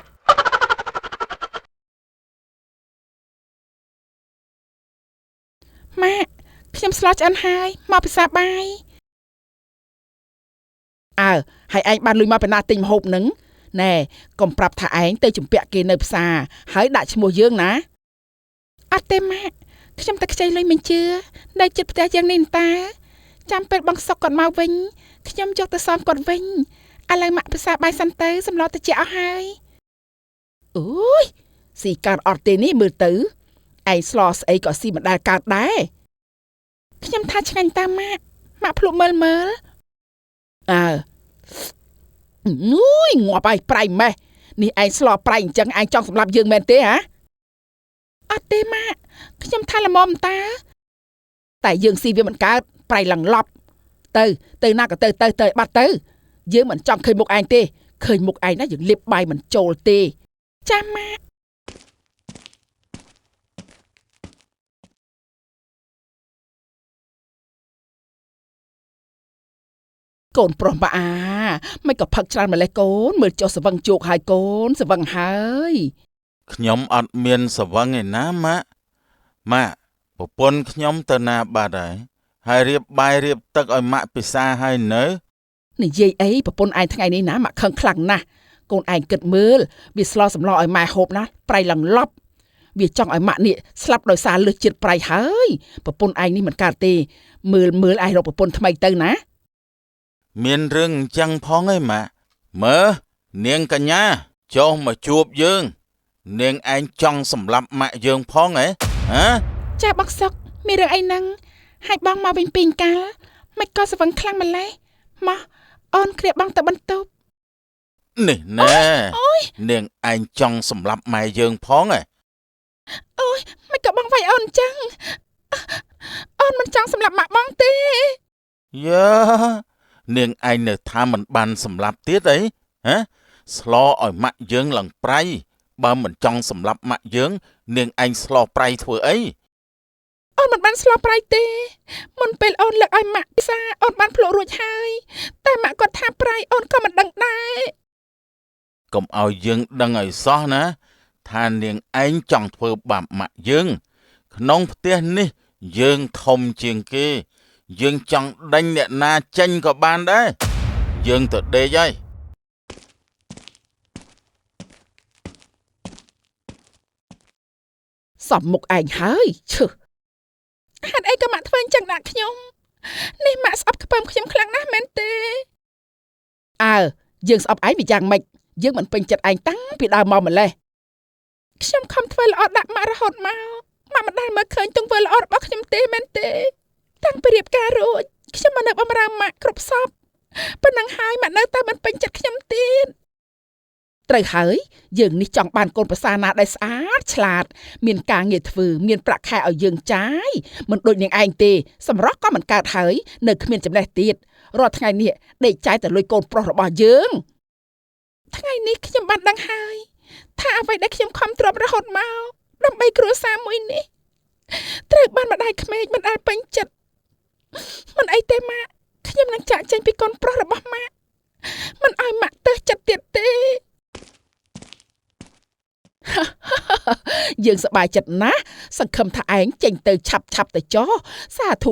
ម៉ាក់ខ្ញុំស្លោឆ្អិនហើយមកពិសាបាយហើយឯងបានលុយមកពីណាទិញម្ហូបនឹងណែកុំប្រាប់ថាឯងទៅជំពាក់គេនៅផ្សារហើយដាក់ឈ្មោះយើងណាអត់ទេម៉ាក់ខ្ញុំតែខ្ចីលុយមិនជឿនៅជិតផ្ទះយើងនេះតាចាំពេលបងសុកគាត់មកវិញខ្ញុំយកទៅសងគាត់វិញឥឡូវម៉ាក់ពិសាបាយសិនទៅសម្លទៅជាអស់ហើយអូយស៊ីកើតអត់ទេនេះមើលទៅឯងស្លោស្អីក៏ស៊ីមិនដែលកើតដែរខ្ញុំថាឆ្ងាញ់តាមម៉ាក់ភ្លុកមើលនួយងាប់ហើយប្រៃម៉េះ នេះឯងស្លោប្រៃអញ្ចឹងឯងចង់សម្លាប់យើងមែនទេហ៎អត់ទេម៉ាក់ខ្ញុំថាល្មមតាតែយើងស៊ីវាមិនកើតប្រៃឡងឡប់ទៅណាក៏ទៅបាត់ទៅយើងមិនចង់ឃើញមុខឯងទេឃើញមុខឯងណាយើងលាបបាយមិនចូលទេចាម៉ាក់កូនប្រុសម៉ាអាមិនក៏ផឹកច្រើនម្លេះកូនមើលចុះសវឹងជោគហើយកូនសវឹងហើយខ្ញុំអត់មានសវឹងឯណាម៉ាក់ប្រពន្ធខ្ញុំទៅណាបាត់ហើយរៀបបាយរៀបទឹកឲ្យម៉ាក់ពិសាហើយនៅនិយាយអីប្រពន្ធឯងថ្ងៃនេះណាម៉ាក់ខឹងខ្លាំងណាស់កូនឯងគិតមើលវាស្លោសម្លោឲ្យម៉ែហូបណាប្រៃឡងឡប់វាចង់ឲ្យម៉ាក់នេះស្លាប់ដោយសារលឹះជាតិប្រៃហើយប្រពន្ធឯងនេះមិនកើតទេមើលឯងរកប្រពន្ធថ្មីទៅណាមានរឿងអញ្ចឹងផងឯម៉ាក់មើលនាងកញ្ញាចុះមកជួបយើងនាងឯងចង់សម្លាប់ម៉ាក់យើងផងហ៎ចាបងសុកមានរឿងអីហ្នឹងហើយបងមកវិញពីងកាលមិនក៏ស្វឹងខ្លាំងម្លេះមកអូនគ្រាបងទៅបន្ទប់នេះណែនាងឯងចង់សម្លាប់ម៉ែយើងផងហ៎អូយមិនក៏បងវាយអូនអញ្ចឹងអូនមិនចង់សម្លាប់ម៉ាក់បងទេយ៉ានាងឯងនៅថាមិនបានសម្លាប់ទៀតអីស្លោឲ្យម៉ាក់យើងឡើងប្រៃបើមិនចង់សម្លាប់ម៉ាក់យើងនាងឯងស្លោប្រៃធ្វើអីអូនមិនបានស្លោប្រៃទេមុនពេលអូនលើកឲ្យម៉ាក់ពិសាអូនបានភ្លក់រួចហើយតែម៉ាក់គាត់ថាប្រៃអូនក៏មិនដឹងដែរកុំឲ្យយើងដឹងឲ្យសោះណាថានាងឯងចង់ធ្វើបាបម៉ាក់យើងក្នុងផ្ទះនេះយើងធំជាងគេយើងចង់ដេញអ្នកណាចេញក៏បានដែរយើងទៅដេកហើយសំមុខឯងហើយឈឹហេតុអីក៏ម៉ាក់ធ្វើអញ្ចឹងដាក់ខ្ញុំនេះម៉ាក់ស្អប់ខ្ពើមខ្ញុំខ្លាំងណាស់មែនទេយើងស្អប់ឯងពីយ៉ាងម៉េចយើងមិនពេញចិត្តឯងតាំងពីដើមមកម្លេះខ្ញុំខំធ្វើល្អដាក់ម៉ាក់រហូតមកម៉ាក់មិនដែលមើលឃើញទង្វើល្អរបស់ខ្ញុំទេមែនទេតាំងពីរៀបការរួចខ្ញុំមកនៅបម្រើម៉ាក់គ្រប់សពប៉ុណ្ណឹងហើយម៉ាក់នៅតែមិនពេញចិត្តខ្ញុំទៀតត្រូវហើយយើងនេះចង់បានកូនប្រសាណាដែលស្អាតឆ្លាតមានការងារធ្វើមានប្រាក់ខែឲ្យយើងចាយមិនដូចនាងឯងទេសម្រស់ក៏មិនកើតហើយនៅគ្មានចំណេះទៀតរាល់ថ្ងៃនេះដេកចាយតែលុយកូនប្រុសរបស់យើងថ្ងៃនេះខ្ញុំបានដឹងហើយថាអ្វីដែលខ្ញុំខំទ្រាំរហូតមកដើម្បីគ្រួសារមួយនេះត្រូវបានម្ដាយក្មេកមិនដែលពេញចិត្តមិនអីទេម៉ាក់ខ្ញុំនឹងចាក់ចេញពីកូនប្រុសរបស់ម៉ាក់មិនឲ្យម៉ាក់ទៅចិត្តទៀតទេយើងសប្បាយចិត្តណាស់សង្ឃឹមថាឯងចេញទៅឆាប់ទៅចោះសាធុ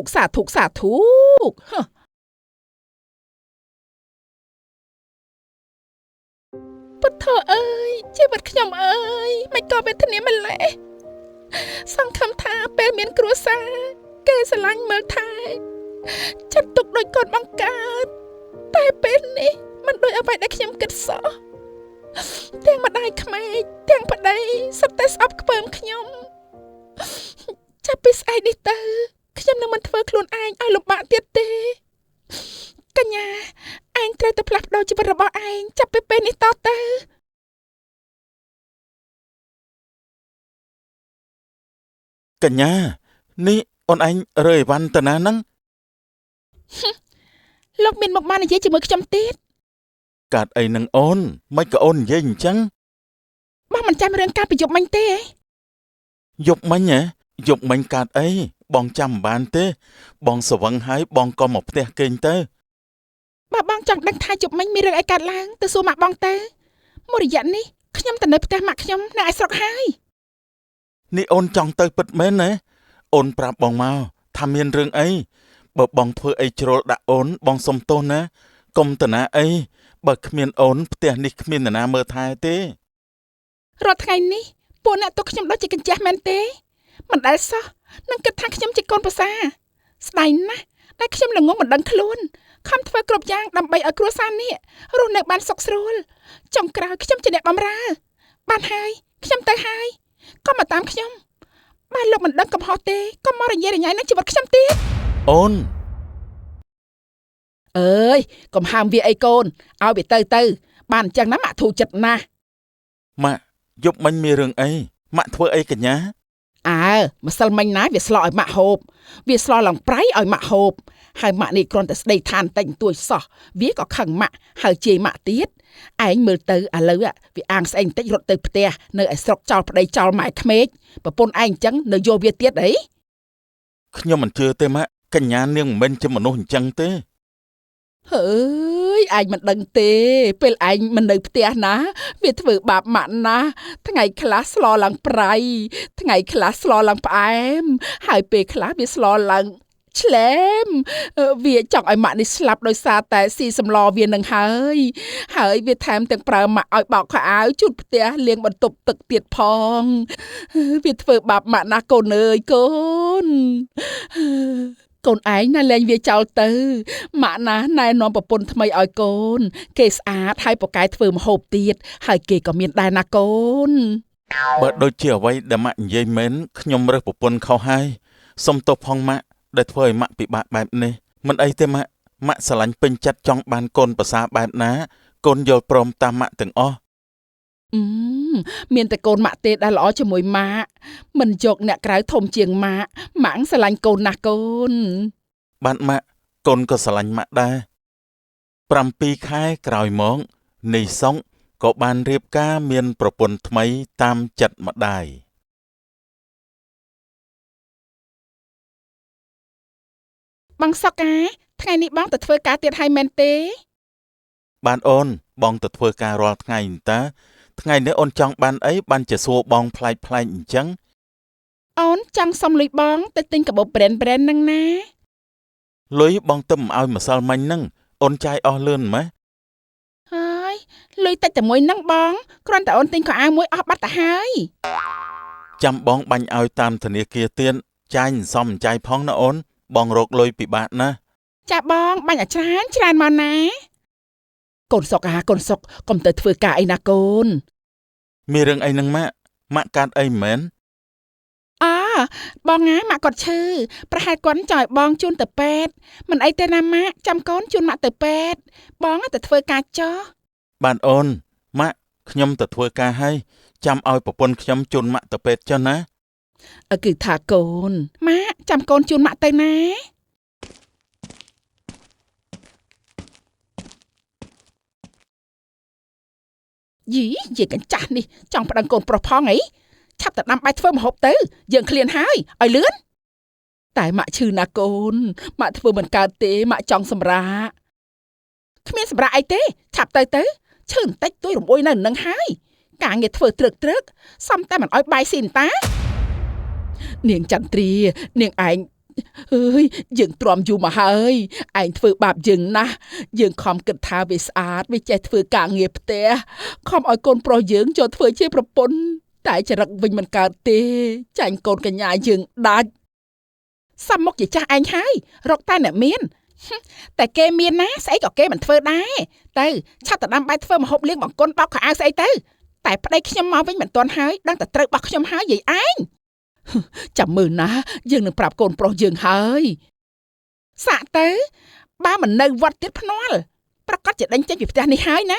ពុទ្ធអើយជីវិតខ្ញុំអើយមិនក៏វេទនាម្លេះសង្ឃឹមថាពេលមានគ្រួសារគេស្រឡាញ់មើលថែចាត់ទុកដូចកូនបង្កើតតែពេលនេះមិនដូចអ្វីដែលខ្ញុំគិតសោះទាំងម្ដាយក្មេកទាំងប្តីសុទ្ធតែស្អប់ខ្ពើមខ្ញុំចាប់ពីស្អែកនេះទៅខ្ញុំនឹងមិនធ្វើខ្លួនឯងឲ្យលំបាកទៀតទេកញ្ញាឯងត្រូវតែផ្លាស់ប្ដូរជីវិតរបស់ឯងចាប់ពីពេលនេះតទៅកញ្ញានេះអូនឯងរើអីវ៉ាន់ទៅណាហ្នឹងលោកមានមកបាននិយាយជាមួយខ្ញុំទៀតកើតអីនឹងអូនមិនក៏អូននិយាយអញ្ចឹងបងមិនចាំរឿងការប្រយុទ្ធមិញទេយប់មិញយប់មិញកើតអីបងចាំមិនបានទេបងស្វឹងហើយបងក៏មកផ្ទះគេងទៅបើបងចង់ដឹងថាយប់មិញមានរឿងអីកើតឡើងទៅសួរម៉ាក់បងទៅមួយរយៈនេះខ្ញុំទៅនៅផ្ទះម៉ាក់ខ្ញុំនៅឯស្រុកហើយនេះអូនចង់ទៅពិតមែនណាអូនប្រាប់បងមកថាមានរឿងអីបើបងធ្វើអីជ្រុលដាក់អូនបងសុំទោសណាកុំតាណាអីបើគ្មានអូនផ្ទះនេះគ្មាននរណាមើលថែទេរាល់ថ្ងៃនេះពួកអ្នកទុកខ្ញុំដូចជាកញ្ចេះមែនទេមិនដែលសោះនឹងគិតថាខ្ញុំជាកូនប្រសាស្ដាយណាស់តែខ្ញុំល្ងងមិនដឹងខ្លួនខំធ្វើគ្រប់យ៉ាងដើម្បីឲ្យគ្រួសារនេះរស់នៅបានសុខស្រួលចុងក្រោយខ្ញុំជាអ្នកបម្រើបានហើយខ្ញុំទៅហើយក៏មកតាមខ្ញុំបើលោកមិនដឹងកំហុសទេក៏មករញ៉េរញ៉ៃនឹងជីវិតខ្ញុំទៀតអូនអើយកុំហាមវាអីកូនឲ្យវាទៅបានអញ្ចឹងណាម៉ាក់ធូរចិត្តណាស់ ម៉ាក់យប់មិញមានរឿងអីម៉ាក់ធ្វើអីកញ្ញា អើម្សិលមិញណាវាស្លឲ្យម៉ាក់ហូបវាស្លឡើងប្រៃឲ្យម៉ាក់ហូបហើយម៉ាក់នេះគ្រាន់តែស្ដីថានតែងទួយសោះវាក៏ខឹងម៉ាក់ហើយជេរម៉ាក់ទៀតឯងមើលទៅឥឡូវវាអាងស្អីបន្តិចរត់ទៅផ្ទះនៅឯស្រុកចោលប្តីចោលម៉ែក្មេកប្រពន្ធឯងអញ្ចឹងនៅយកវាទៀតអី ខ្ញុំមិនជឿទេម៉ាក់កញ្ញានាងមិនមែនជាមនុស្សអញ្ចឹងទេ ហើយឯងមិនដឹងទេពេលឯងមិននៅផ្ទះណាវាធ្វើបាបម៉ាក់ណាថ្ងៃខ្លះស្លឡើងប្រៃថ្ងៃខ្លះស្លឡើងផ្អែមហើយពេលខ្លះវាស្លឡើងឆ្លែមវាចង់ឲ្យម៉ាក់នេះស្លាប់ដោយសារតែស៊ីសម្លវានឹងហើយវាថែមទាំងប្រើម៉ាក់ឲ្យបោកខោអាវជូតផ្ទះលាងបន្ទប់ទឹកទៀតផងវាធ្វើបាបម៉ាក់ណាកូនអើយកូនកូនឯងណាលែងវាចោលទៅម៉ាក់ណាណែនាំប្រពន្ធថ្មីឲ្យកូនគេស្អាតហើយប៉កែធ្វើម្ហូបទៀតហើយគេក៏មានដែរណាកូន បើដូចជាអ្វីដែលម៉ាក់និយាយមែនខ្ញុំរើសប្រពន្ធខុសហើយសុំទោសផងម៉ាក់ដែលធ្វើឲ្យម៉ាក់ពិបាកបែបនេះមិនអីទេម៉ាក់ស្រឡាញ់ពេញចិត្តចង់បានកូនប្រសាបែបណាកូនយល់ព្រមតាមម៉ាក់ទាំងអស់ មានតែកូនម៉ាក់ទេដែលល្អជាមួយម៉ាក់មិនយកអ្នកក្រៅធំជាងម៉ាក់ស្រឡាញ់កូនណាស់កូន បានម៉ាក់កូនក៏ស្រឡាញ់ម៉ាក់ដែរ7 ខែក្រោយមកនីសុងក៏បានរៀបការមានប្រពន្ធថ្មីតាមចិត្តម្ដាយ បងសុកាថ្ងៃនេះបងទៅធ្វើការទៀតហើយមែនទេ បានអូនបងទៅធ្វើការរាល់ថ្ងៃតើថ្ងៃនេះអូនចង់បានអីបានជាសួរបងប្លែកៗអញ្ចឹង អូនចង់សុំលុយបងទៅទិញកាបូប brand ហ្នឹងណា លុយបងទៅមិនឲ្យម្សិលមិញហ្នឹងអូនចាយអស់លឿនម៉េះ ហើយលុយតិចតែមួយហ្នឹងបងគ្រាន់តែអូនទិញខោអាវមួយអស់បាត់ទៅហើយ ចាំបងបាញ់ឲ្យតាមធនាគារទៀតចាយមិនសមចាយផងណាអូនបងរកលុយពិបាកណាស់ ចាបងបាញ់ឲ្យច្រើនមកណាកូនសុកកូនសុកកុំទៅធ្វើការអីណាកូន មានរឿងអីហ្នឹងម៉ាក់កាត់អីមែន បងម៉ាក់គាត់ឈឺប្រហែលគាត់ចង់ឲ្យបងជូនទៅពេទ្យមិនអីទេណាម៉ាក់ចាំកូនជូនម៉ាក់ទៅពេទ្យបងទៅធ្វើការចុះ បានអូនម៉ាក់ខ្ញុំទៅធ្វើការហើយចាំឲ្យប្រពន្ធខ្ញុំជូនម៉ាក់ទៅពេទ្យចុះណា គឺថាកូនម៉ាក់ចាំកូនជូនម៉ាក់ទៅណាយីនិយាយកញ្ចាស់នេះចង់ប្តឹងកូនប្រុសផងអីឆាប់ទៅដាំបាយធ្វើម្ហូបទៅយើងឃ្លានហើយឲ្យលឿនតែម៉ាក់ឈឺណាកូនម៉ាក់ធ្វើមិនកើតទេម៉ាក់ចង់សម្រាកគ្មានសម្រាកអីទេឆាប់ទៅឈឺបន្តិចទួយរំអួយនៅនឹងហើយការងារធ្វើត្រឹកសំតែមិនឲ្យបាយស៊ីនតានាងចន្ទ្រានាងឯងយើងទ្រាំយូរមកហើយឯងធ្វើបាបយើងណាស់យើងខំគិតថាវាស្អាតវាចេះធ្វើការងារផ្ទះខំឲ្យកូនប្រុសយើងចូលធ្វើជាប្រពន្ធតែចរិតវិញមិនកើតទេចាញ់កូនកញ្ញាយើងដាច់សំមុខជាចាស់ឯងហើយរកតែអ្នកមានតែគេមានណាស្អីក៏គេមិនធ្វើដែរទៅឆាប់ទៅដាំបាយធ្វើម្ហូបលៀងបង្គន់បោកខោអាវស្អីទៅតែប្តីខ្ញុំមកវិញមិនទាន់ហើយដឹងតែត្រូវបោះខ្ញុំហើយយាយឯងចាំមើលណាយើងនឹងប្រាប់កូនប្រុសយើងហើយសាក់ទៅបើមិននៅវត្តទៀតភ្នាល់ប្រកាសជាដេញចេញពីផ្ទះនេះហើយណា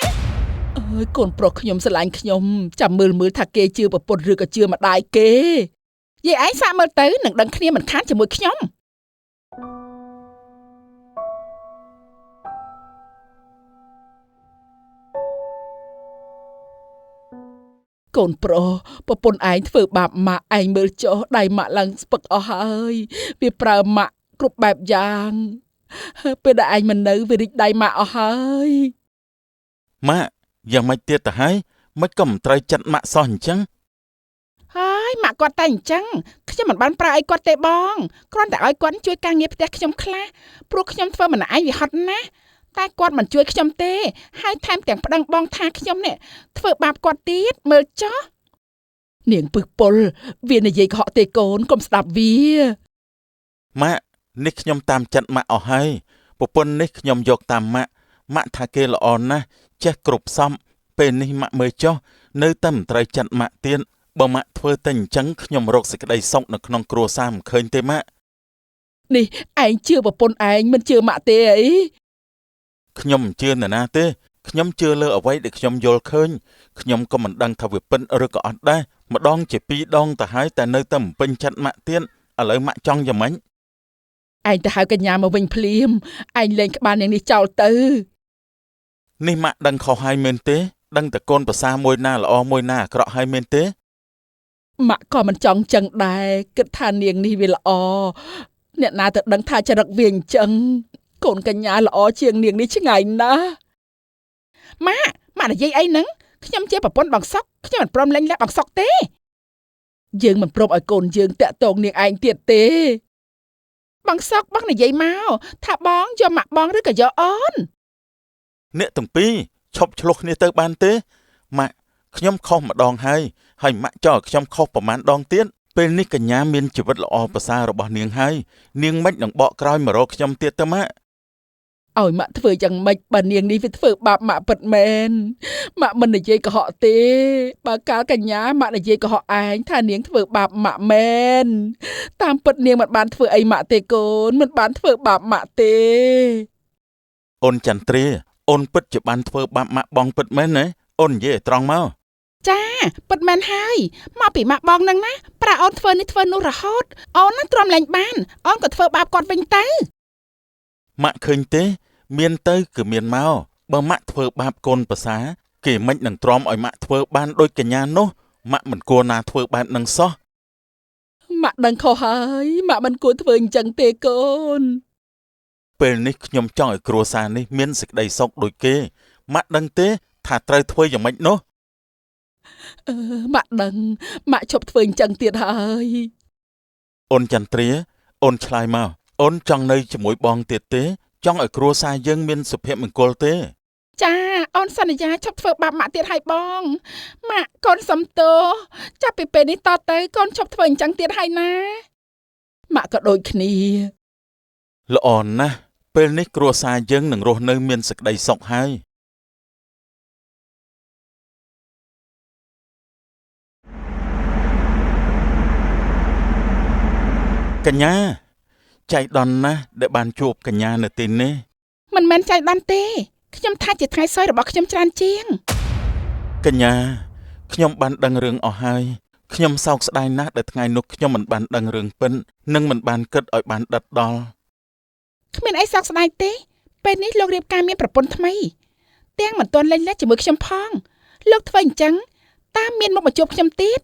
អើយកូនប្រុសខ្ញុំស្រឡាញ់ខ្ញុំចាំមើលថាគេជឿប្រពន្ធឬក៏ជឿម្ដាយគេយាយឯងសាក់មើលទៅនឹងដឹងគ្នាមិនខានជាមួយខ្ញុំកូនប្រុសប្រពន្ធឯងធ្វើបាបម៉ាក់ឯងមើលចុះដៃម៉ាក់ឡើងស្ពឹកអស់ហើយវាប្រើម៉ាក់គ្រប់បែបយ៉ាងពេលដែលឯងមិននៅវារីកដៃម៉ាក់អស់ហើយម៉ាក់យ៉ាងម៉េចទៀតទៅហើយមិនក៏មិនត្រូវចិត្តម៉ាក់សោះអញ្ចឹងហើយម៉ាក់គាត់តែអញ្ចឹងខ្ញុំមិនបានប្រើអីគាត់ទេបងគ្រាន់តែឲ្យគាត់ជួយការងារផ្ទះខ្ញុំខ្លះព្រោះខ្ញុំធ្វើម្នាក់ឯងវាហត់ណាស់តែគាត់មិនជួយខ្ញុំទេហើយថែមទាំងប្តឹងបងថាខ្ញុំនេះធ្វើបាបគាត់ទៀតមើលចុះនាងពឹសពុលវានិយាយកុហកទេកូនកុំស្ដាប់វាម៉ាក់នេះខ្ញុំតាមចិត្តម៉ាក់អស់ហើយប្រពន្ធនេះខ្ញុំយកតាមម៉ាក់ថាគេល្អណាស់ចេះគ្រប់សំពេលនេះម៉ាក់មើលចុះនៅតែមិនត្រូវចិត្តម៉ាក់ទៀតបើម៉ាក់ធ្វើតែអញ្ចឹងខ្ញុំរកសេចក្តីសុខនៅក្នុងគ្រួសារមិនឃើញទេម៉ាក់នេះឯងជឿប្រពន្ធឯងមិនជឿម៉ាក់ទេអីខ្ញុំមិនជឿនរណាទេ ខ្ញុំជឿលើអ្វីដែលខ្ញុំយល់ឃើញខ្ញុំក៏មិនដឹងថាវាពិតឬក៏អត់ដែរម្ដងជាពីរដងទៅហើយតែនៅតែមិនពេញចិត្តម៉ាក់ទៀតឥឡូវម៉ាក់ចង់យ៉ាងម៉េច ឯងទៅហៅកញ្ញាមកវិញភ្លាមឯងលេងក្បាលនាងនេះចោលទៅ នេះម៉ាក់ដឹងខុសហើយមែនទេដឹងតែកូនប្រសាមួយណាល្អមួយណាអាក្រក់ហើយមែនទេ ម៉ាក់ក៏មិនចង់ចឹងដែរគិតថានាងនេះវាល្អអ្នកណាទៅដឹងថាចរិតវាអញ្ចឹងកូនកញ្ញាល្អជាងនាងនេះឆ្ងាយណាស់ម៉ាក់និយាយអីហ្នឹងខ្ញុំជាប្រពន្ធបងសុកខ្ញុំមិនព្រមលែងលះបងសុកទេយើងមិនព្រមឲ្យកូនយើងតាក់ទងនាងឯងទៀតទេបងសុកបងនិយាយមកថាបងយកម៉ាក់បងឬក៏យកអូន អ្នកទាំងពីរឈប់ឆ្លោះគ្នាទៅបានទេម៉ាក់ខ្ញុំខុសម្ដងហើយម៉ាក់ចោលខ្ញុំខុសប្រមាណដងទៀតពេលនេះកញ្ញាមានជីវិតល្អប្រសើររបស់នាងហើយនាងមិននឹងបកក្រោយមករកខ្ញុំទៀតទៅម៉ាក់ ឲ្យម៉ាក់ធ្វើយ៉ាងម៉េចបើនាងនេះវាធ្វើបាបម៉ាក់ពិតមែនម៉ាក់មិននិយាយកុហកទេបើកាលកញ្ញាម៉ាក់និយាយកុហកឯងថានាងធ្វើបាបម៉ាក់មែនតាមពិតនាងមិនបានធ្វើអីម៉ាក់ទេកូនមិនបានធ្វើបាបម៉ាក់ទេ អូនចន្ទ្រាអូនពិតជាបានធ្វើបាបម៉ាក់បងពិតមែនណាអូននិយាយឲ្យត្រង់មក ចាពិតមែនហើយមកពីម៉ាក់បងនឹងណាប្រាអូនធ្វើនេះធ្វើនោះរហូតអូននឹងទ្រាំលែងបានអូនក៏ធ្វើបាបគាត់វិញទៅ ម៉ាក់ឃើញទេមានទៅគឺមានមកបើម៉ាក់ធ្វើបាបកូនប្រសាគេមិននឹងទ្រាំឲ្យម៉ាក់ធ្វើបានដូចកញ្ញានោះម៉ាក់មិនគួរណាធ្វើបែបនឹងសោះ ម៉ាក់ដឹងខុសហើយម៉ាក់មិនគួរធ្វើអញ្ចឹងទេកូន ពេលនេះខ្ញុំចង់ឲ្យគ្រួសារនេះមានសេចក្តីសុខដូចគេម៉ាក់ដឹងទេថាត្រូវធ្វើយ៉ាងម៉េចនោះ ម៉ាក់ដឹងម៉ាក់ឈប់ធ្វើអញ្ចឹងទៀតហើយ អូនចន្ទ្រាអូនឆ្លើយមកអូនចង់នៅជាមួយបងទៀតទេចង់ឲ្យគ្រួសារយើងមានសុភមង្គលទេ ចាអូនសន្យាឈប់ធ្វើបាបម៉ាក់ទៀតហើយបងម៉ាក់កូនសំទោចាប់ពីពេលនេះតទៅកូនឈប់ធ្វើអញ្ចឹងទៀតហើយណាម៉ាក់ក៏ដូចគ្នា ល្អណាស់ពេលនេះគ្រួសារយើងនឹងរស់នៅមានសេចក្តីសុខហើយកញ្ញាចៃដន្យណាស់ដែលបានជួបកញ្ញានៅទីនេះ មិនមែនចៃដន្យទេខ្ញុំថាជាថ្ងៃសោយរបស់ខ្ញុំច្រើនជាង កញ្ញាខ្ញុំបានដឹងរឿងអស់ហើយខ្ញុំសោកស្ដាយណាស់ដែលថ្ងៃនោះខ្ញុំមិនបានដឹងរឿងពិននិងមិនបានគិតឲ្យបានដិតដល់ គ្មានអីសោកស្ដាយទេពេលនេះលោករៀបការមានប្រពន្ធថ្មីទាំងមិនទាន់លែងលះជាមួយខ្ញុំផងលោកធ្វើអញ្ចឹងតាមមានមុខមកជួបខ្ញុំទៀត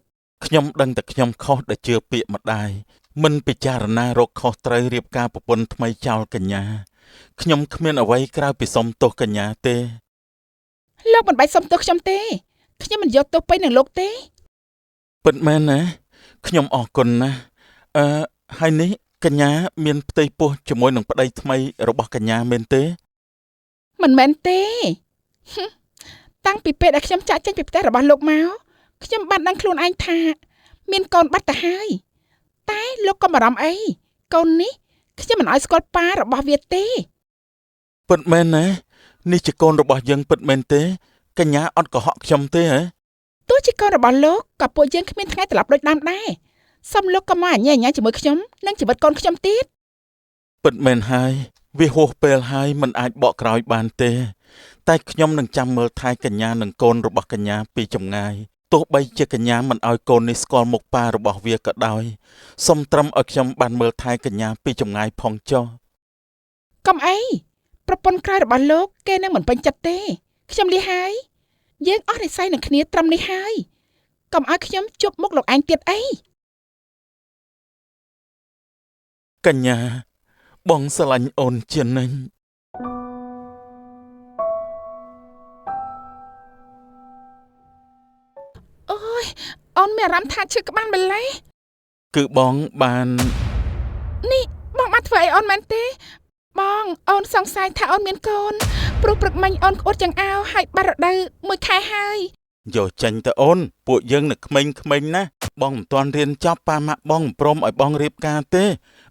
ខ្ញុំដឹងតែខ្ញុំខុសដែលជឿពាក្យម្ដាយមិនពិចារណារកខុសត្រូវរៀបការប្រពន្ធថ្មីចោលកញ្ញាខ្ញុំគ្មានអ្វីក្រៅពីសុំទោសកញ្ញាទេ លោកមិនបាច់សុំទោសខ្ញុំទេខ្ញុំមិនយកទោសពេញនឹងលោកទេ ពិតមែនណាខ្ញុំអរគុណណាស់ហើយនេះកញ្ញាមានផ្ទៃពោះជាមួយនឹងប្តីថ្មីរបស់កញ្ញាមែនទេ មិនមែនទេតាំងពីពេលដែលខ្ញុំចាក់ចេញពីផ្ទះរបស់លោកមកខ្ញុំបានដឹងខ្លួនឯងថាមានកូនបាត់ទៅហើយតែលោកក៏បារម្ភអីកូននេះខ្ញុំមិនឲ្យស្គាល់ប៉ារបស់វាទេ ពិតមែនណានេះជាកូនរបស់យើងពិតមែនទេកញ្ញាអត់កុហកខ្ញុំទេហ៎ ទោះជាកូនរបស់លោកក៏ពួកយើងគ្មានថ្ងៃត្រឡប់ដូចដើមដែរសូមលោកក៏មកអញ្ញាជាមួយខ្ញុំនិងជីវិតកូនខ្ញុំទៀត ពិតមែនហើយវាហួសពេលហើយមិនអាចបកក្រោយបានទេតែខ្ញុំនឹងចាំមើលថែកញ្ញានិងកូនរបស់កញ្ញាពីចម្ងាយទោះបីជាកញ្ញាមិនឲ្យកូននេះស្គាល់មុខប៉ារបស់វាក៏ដោយសូមត្រឹមឲ្យខ្ញុំបានមើលថែកញ្ញាពីចម្ងាយផងចុះ កុំអីប្រពន្ធក្រៅរបស់លោកគេនឹងមិនពេញចិត្តទេខ្ញុំលះហើយយើងអស់និស្ស័យនឹងគ្នាត្រឹមនេះហើយកុំឲ្យខ្ញុំជប់មុខលោកឯងទៀតអី កញ្ញាបងស្រឡាញ់អូនជានិញ អូយអូនមានអារម្មណ៍ថាឈឺក្បាលម្លេះ គឺបងបាន នេះបងបានធ្វើអីអូនមែនទេបងអូនសង្ស័យថាអូនមានកូនព្រោះព្រឹកមិញអូនក្អួតចង្អោរហើយបាត់រដូវមួយខែហើយ យកចេញទៅអូនពួកយើងនៅក្មេងៗណាបងមិនទាន់រៀនចប់ប៉ាម៉ាក់បងមិនព្រមឲ្យបងរៀបការទេ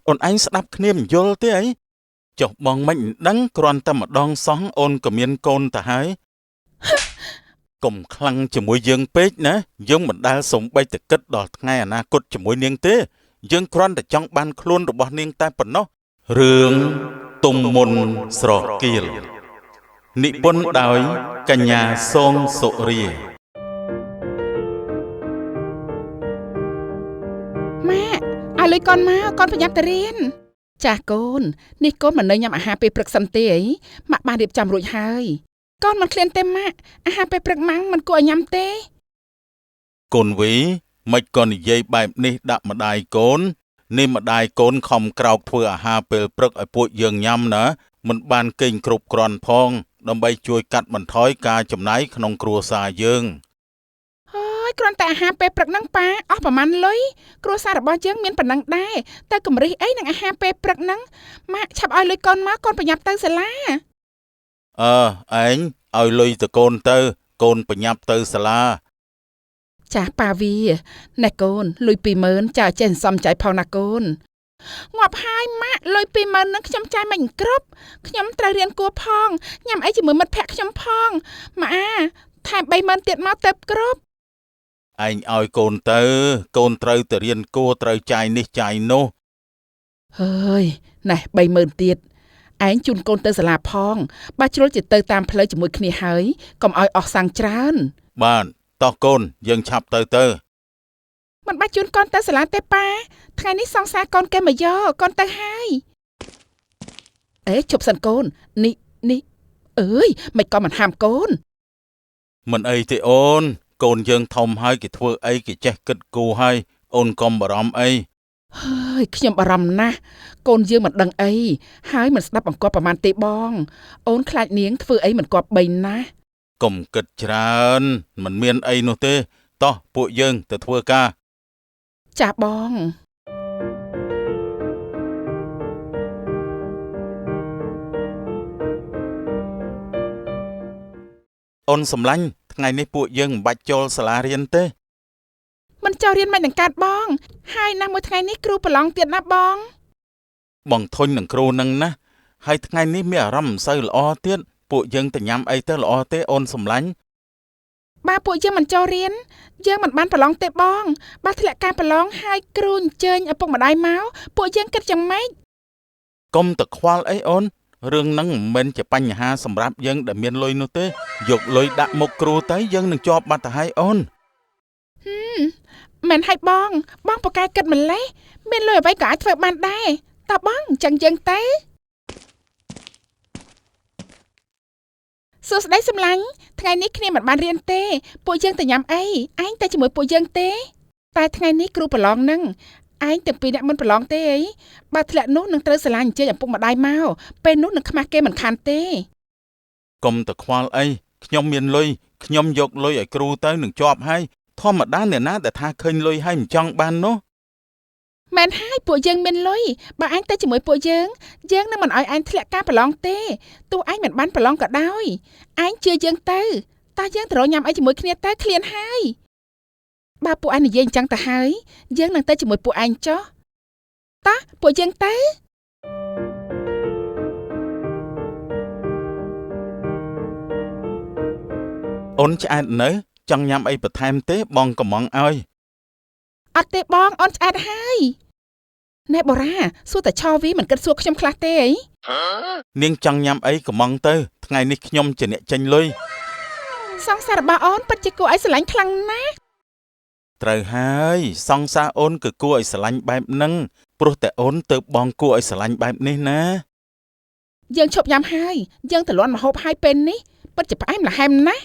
អូនឯងស្ដាប់គ្នាមិនយល់ទេអីចុះបងមិនដឹងគ្រាន់តែម្ដងសោះអូនក៏មានកូនទៅហើយកុំខ្លាំងជាមួយយើងពេកណាយើងមិនដែលសំបីតែគិតដល់ថ្ងៃអនាគតជាមួយនាងទេយើងគ្រាន់តែចង់បានខ្លួនរបស់នាងតែប៉ុណ្ណោះរឿងទុំមុនស្រកៀល និពន្ធដោយកញ្ញាសងសុរា ម៉ាក់ឲ្យលុយកូនមកកូនប្រញាប់ទៅរៀនចាស់កូននេះកូនមិននៅញ៉ាំអាហារពេលព្រឹកសិនទេអីម៉ាក់បានរៀបចំរួចហើយកូនមិនឃ្លានទេម៉ាក់អាហារពេលព្រឹកម៉ាំងមិនគួរឲ្យញ៉ាំទេ កូនវីមិនក៏និយាយបែបនេះដាក់ម្ដាយកូននេះម្ដាយកូនខំក្រោកធ្វើអាហារពេលព្រឹកឲ្យពួកយើងញ៉ាំណាមិនបានគេងគ្រប់គ្រាន់ផងដើម្បីជួយកាត់បន្ថយការចំណាយក្នុងគ្រួសារយើង ហើយគ្រាន់តែអាហារពេលព្រឹកហ្នឹងប៉ាអស់ប្រហែលលុយគ្រួសាររបស់យើងមានប៉ុណ្ណឹងដែរតែកម្រិះអីនឹងអាហារពេលព្រឹកហ្នឹងម៉ាក់ឆាប់ឲ្យលុយកូនមកកូនប្រញាប់ទៅសាលា ឯងឲ្យលុយទៅកូនទៅកូនប្រញាប់ទៅសាលា ចាស់ប៉ាវីណែកូនលុយ 20000 ចាចេះសំចៃផងណាកូនងាប់ហើយម៉ាក់លុយ 20000 ហ្នឹងខ្ញុំចាយមិនគ្រប់ខ្ញុំត្រូវរៀនគួរផងញ៉ាំអីជាមួយមិត្តភក្តិខ្ញុំផងម៉ាថែម 30000 ទៀតមកទៅគ្រប់ ឯងឲ្យកូនទៅកូនត្រូវទៅរៀនគួរត្រូវចាយនេះចាយនោះ ហើយណែ 30000 ទៀតឯងជូនកូនទៅសាលាផងបើជ្រុលជាទៅតាមផ្លូវជាមួយគ្នាហើយកុំឲ្យអស់សាំងច្រើន បានតោះកូនយើងឆាប់ទៅ មិនបាច់ជូនកូនទៅសាលាទេប៉ាថ្ងៃនេះសង្សារកូនគេមកយកកូនទៅហើយអេជប់សិនកូននេះអើយមិនក៏មិនហាមកូន មិនអីទេអូនកូនយើងធំហើយគេធ្វើអីគេចេះគិតគូរហើយអូនកុំបារម្ភអី ហើយខ្ញុំបារម្ភណាស់កូនយើងមិនដឹងអីហើយមិនស្ដាប់បង្គាប់ប្រមាណទេបងអូនខ្លាចនាងធ្វើអីមិនគប្បីណាស់ កុំគិតច្រើនមិនមានអីនោះទេតោះពួកយើងទៅធ្វើការ ចាស់បង អូនសំឡាញ់ថ្ងៃនេះពួកយើងមិនបាច់ចូលសាលារៀនទេ មិនចោះរៀនមិននឹងកាត់បងហើយណាស់មួយថ្ងៃនេះគ្រូប្រឡងទៀតណាបង បងធុញនឹងគ្រូនឹងណាហើយថ្ងៃនេះមានអារម្មណ៍មិនសូវល្អទៀតពួកយើងទៅញ៉ាំអីទៅល្អទេអូនសំឡាញ់ បើពួកយើងមិនចូលរៀនយើងមិនបានប្រឡងទេបងបើធ្លាក់ការប្រឡងហើយគ្រូអញ្ជើញឪពុកម្ដាយមកពួកយើងគិតយ៉ាងម៉េច កុំទៅខ្វល់អីអូនរឿងហ្នឹងមិនមែនជាបញ្ហាសម្រាប់យើងដែលមានលុយនោះទេយកលុយដាក់មុខគ្រូទៅយើងនឹងជាប់បាត់ទៅហើយអូន មិនឲ្យបងប្រកែកគិតម្លេះមានលុយអ្វីក៏អាចធ្វើបានដែរតើបងអញ្ចឹងយើងទៅសួស្ដីសំឡាញ់ថ្ងៃនេះគ្នាមិនបានរៀនទេពួកយើងទៅញ៉ាំអីឯងទៅជាមួយពួកយើងទេតែថ្ងៃនេះគ្រូប្រឡងនឹងឯងទាំងពីរអ្នកមិនប្រឡងទេអីបើធ្លាក់នោះនឹងត្រូវសាលាអញ្ជើញឪពុកម្ដាយមកពេលនោះនឹងខ្មាស់គេមិនខានទេ កុំទៅខ្វល់អីខ្ញុំមានលុយខ្ញុំយកលុយឲ្យគ្រូទៅនឹងជាប់ហើយធម្មតាអ្នកណាដែលថាឃើញលុយហើយមិនចង់បាននោះ មែនហើយពួកយើងមានលុយបើឯងទៅជាមួយពួកយើងនឹងមិនឲ្យឯងធ្លាក់ការប្រឡងទេទោះឯងមិនបានប្រឡងក៏ដោយឯងជឿយើងទៅតើយើងទៅរកញ៉ាំអីជាមួយគ្នាទៅឃ្លានហើយបើពួកឯងនិយាយអញ្ចឹងទៅហើយយើងនឹងទៅជាមួយពួកឯងចុះតើពួកយើងទៅ អូនឆ្អែតនៅចង់ញ៉ាំអីបន្ថែមទេបងកំងឲ្យ អត់ទេបងអូនឆ្អែតហើយណែបូរ៉ាសួរតែឆោវីមិនគិតសួរខ្ញុំខ្លះទេអី នាងចង់ញ៉ាំអីកំងទៅថ្ងៃនេះខ្ញុំជាអ្នកចេញលុយ សង្សាររបស់អូនពិតជាគួរឲ្យស្រឡាញ់ខ្លាំងណាស់ ត្រូវហើយសង្សារអូនគឺគួរឲ្យស្រឡាញ់បែបហ្នឹងព្រោះតែអូនទៅបងគួរឲ្យស្រឡាញ់បែបនេះណា យើងឈប់ញ៉ាំហើយយើងទៅលន់ម្ហូបហើយពេលនេះពិតជាផ្អែមល្ហែមណាស់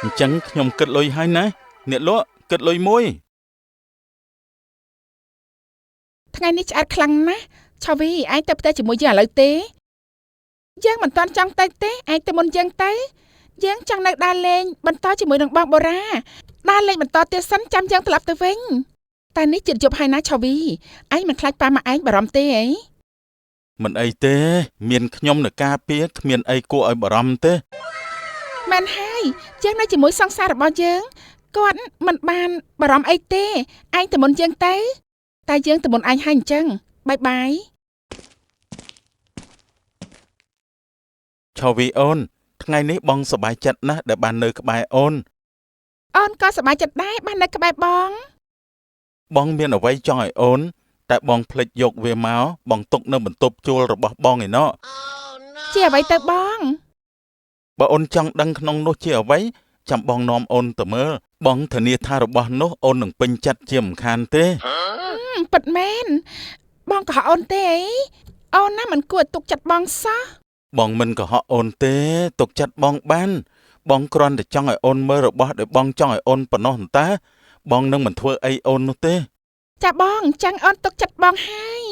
អញ្ចឹងខ្ញុំគិតលុយហើយណាអ្នកលក់គិតលុយមួយ ថ្ងៃនេះឆ្អែតខ្លាំងណាស់ឆាវីឯងទៅផ្ទះជាមួយយើងឥឡូវទេយើងមិនទាន់ចង់ទៅទេឯងទៅមុនយើងទៅយើងចង់នៅដើរលេងបន្តជាមួយនឹងបងបូរ៉ាដើរលេងបន្តទៀតសិនចាំយើងត្រឡប់ទៅវិញតែនេះជិតយប់ហើយណាឆាវីឯងមិនខ្លាចប៉ាម៉ាក់ឯងបារម្ភទេអី មិនអីទេមានខ្ញុំនៅការពារគ្មានអីគួរឲ្យបារម្ភទេ មែនហើយយើងនៅជាមួយសង្សាររបស់យើងគាត់មិនបានបារម្ភអីទេឯងទៅមុនយើងទៅតែយើងទៅមុនឯងហើយអញ្ចឹងបាយបាយ ឆាវីអូនថ្ងៃនេះបងសប្បាយចិត្តណាស់ដែលបាននៅក្បែរអូន អូនក៏សប្បាយចិត្តដែរបាននៅក្បែរបង បងមានអ្វីចង់ឲ្យអូនតែបងភ្លេចយកវាមកបងទុកនៅបន្ទប់ជួលរបស់បងឯណោះ ជាអ្វីទៅបង បើអូនចង់ដឹងក្នុងនោះជាអ្វីចាំបងនាំអូនទៅមើលបងធានាថារបស់នោះអូននឹងពេញចិត្តជាមិនខានទេ ពិតមែនបងកុហកអូនទេអីអូនណាមិនគួរទុកចិត្តបងសោះ បងមិនកុហកអូនទេទុកចិត្តបងបានបងគ្រាន់តែចង់ឲ្យអូនមើលរបស់ដែលបងចង់ឲ្យអូនប៉ុណ្ណោះតើបងនឹងមិនធ្វើអីអូននោះទេ ចាបងចាំងអូនទុកចិត្តបងហើយ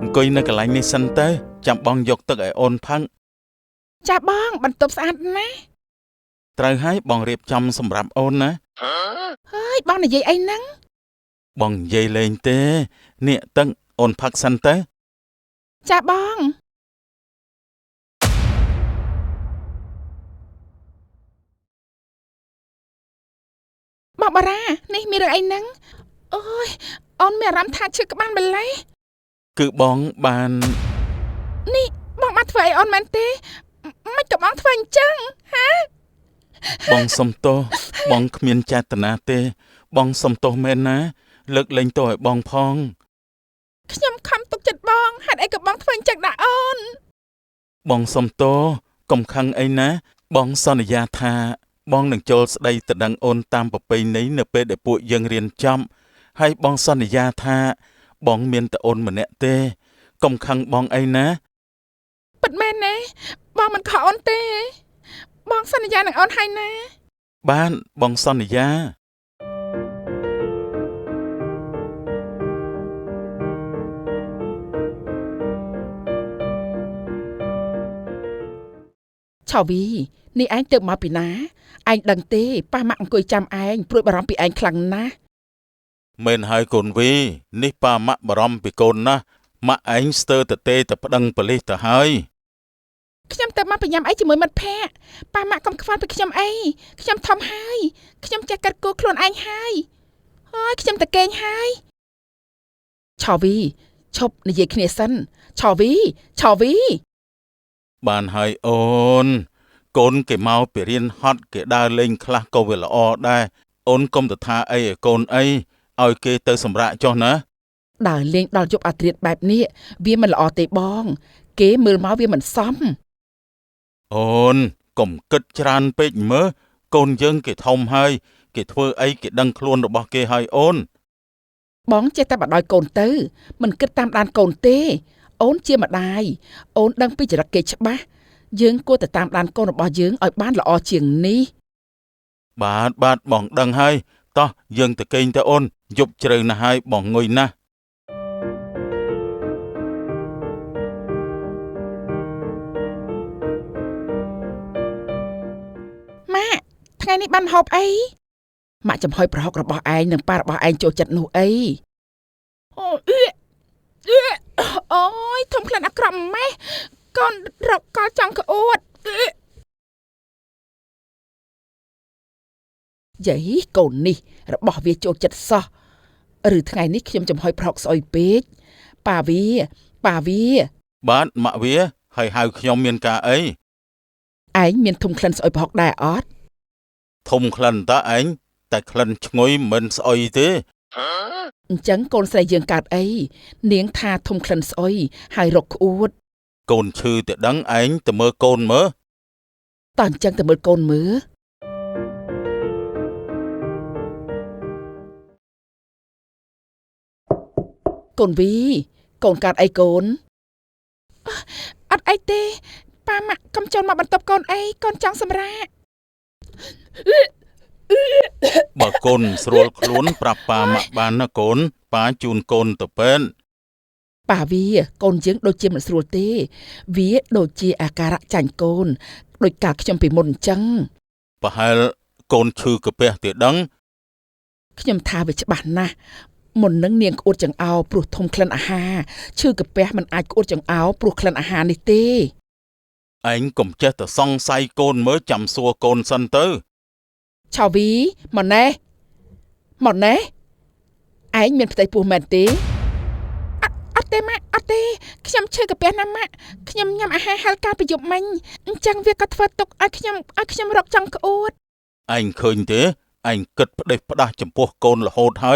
អង្គុយនៅកន្លែងនេះសិនទៅចាំបងយកទឹកឲ្យអូនផឹក ចាបងបន្ទប់ស្អាតណាស់ ត្រូវហើយបងរៀបចំសម្រាប់អូនណា ហើយបងនិយាយអីហ្នឹង បងនិយាយលេងទេនេះទឹកអូនផឹកសិនទៅ ចាបងបងបារានេះមានរឿងអីហ្នឹងអូយអូនមានអារម្មណ៍ថាឈឺក្បាលម្លេះ គឺបងបាន នេះបងបានធ្វើអីអូនមែនទេមិនក៏បងធ្វើអញ្ចឹងហា បងសុំទោសបងគ្មានចេតនាទេបងសុំទោសមែនណាលើកលែងទោសឲ្យបងផង ខ្ញុំខំទុកចិត្តបងហេតុអីក៏បងធ្វើអញ្ចឹងដែរអូន បងសុំទោសកុំខឹងអីណាបងសន្យាថាបងនឹងចូលស្ដីទៅដឹងអូនតាមប្រពៃណីនៅពេលដែលពួកយើងរៀនចប់ហើយបងសន្យាថាបងមានតែអូនម្នាក់ទេកុំខឹងបងអីណា ពិតមែនទេបងមិនខកអូនទេបងសន្យានឹងអូនហើយណា បានបងសន្យា ឆាវីនេះឯងទៅមកពីណាឯងដឹងទេប៉ះម៉ាក់អង្គុយចាំឯងព្រួយបារម្ភពីឯងខ្លាំងណាស់ មែនហើយកូនវីនេះប៉ាម៉ាក់បារម្ភពីកូនណាម៉ាក់ឯងស្ទើរតែទេតែប្តឹងប៉ូលីសទៅហើយ ខ្ញុំទៅមកបញ្ញាំអីជាមួយមិត្តភក្តិប៉ះម៉ាក់កុំខ្វល់ពីខ្ញុំអីខ្ញុំធំហើយខ្ញុំចេះកាត់គូខ្លួនឯងហើយខ្ញុំទៅកេងហើយឆាវីឈប់និយាយគ្នាសិនឆាវី បានហើយអូនកូនគេមកពីរៀនហត់គេដើរលេងខ្លះក៏វាល្អដែរអូនកុំទៅថាអីឲ្យកូនអីឲ្យគេទៅសម្រាកចុះណា ដើរលេងដល់យប់អាត្រិតបែបនេះវាមិនល្អទេបងគេមើលមកវាមិនសម អូនកុំគិតច្រើនពេកមើលកូនយើងគេធំហើយគេធ្វើអីគេដឹងខ្លួនរបស់គេហើយអូន បងចេះតែបដ ாய் កូនទៅមិនគិតតាមដានកូនទេអូនជាម្ដាយអូនដឹងពីចរិតគេច្បាស់យើងគួរតែតាមដានកូនរបស់យើងឲ្យបានល្អជាងនេះ បាទបងដឹងហើយតោះយើងទៅគេងទៅអូនយប់ជ្រៅណាស់ហើយបងងុយណាស់ ម៉ាក់ថ្ងៃនេះបានហូបអីម៉ាក់ចំហុយប្រហុករបស់ឯងនិងប៉ារបស់ឯងចូលចិត្តនោះអីអូយធំក្លិនអាក្រក់ម៉េះកូនរកកលចង់ក្អួតយាយកូននេះរបស់វាចូលចិត្តសោះឬថ្ងៃនេះខ្ញុំចំហុយប្រហុកស្អុយពេកប៉ាវាបាទម៉ាក់វាហើយហៅខ្ញុំមានការអី ឯងមានធំក្លិនស្អុយប្រហុកដែរអត់ ធំក្លិនតើឯងតែក្លិនឈ្ងុយមិនស្អុយទេ អញ្ចឹងកូនស្រីយើងកើតអីនាងថាធំក្លិនស្អុយហើយរកក្អួត កូនឈឺតែដឹងឯងទៅមើលកូនមើល តើអញ្ចឹងទៅមើលកូនមើលកូនវីកូនកើតអីកូនអត់អីទេប៉ាម៉ាក់កុំចូលមកបន្ទប់កូនអីកូនចង់សម្រាក បើកូនស្រួលខ្លួនប្រាប់ប៉ាម៉ាក់បានណាកូនប៉ាជូនកូនទៅពេទ្យ ប៉ាវាកូនយើងដូចជាមិនស្រួលទេវាដូចជាអាការៈចាញ់កូនដូចកាលខ្ញុំពីមុនអញ្ចឹង ប្រហែលកូនឈឺកាពះទេដឹង ខ្ញុំថាវាច្បាស់ណាស់មុននឹងនាងក្អួតចង្អោរព្រោះធំក្លិនអាហារឈឺកាពះមិនអាចក្អួតចង្អោរព្រោះក្លិនអាហារនេះទេ ឯងកុំចេះតែសង្ស័យកូនមើលចាំសួរកូនសិនទៅ ឆាវីមកណែឯងមានផ្ទៃពោះមែនទេអត់ទេម៉ាក់អត់ទេខ្ញុំឈឺកាពះណាស់ម៉ាក់ខ្ញុំញ៉ាំអាហារហិលកាលពីយប់មិញអញ្ចឹងវាក៏ធ្វើទុកឲ្យខ្ញុំរកចង់ក្អួត ឯងឃើញទេឯងគិតផ្ដេសផ្ដាស់ចំពោះកូនរហូតហើ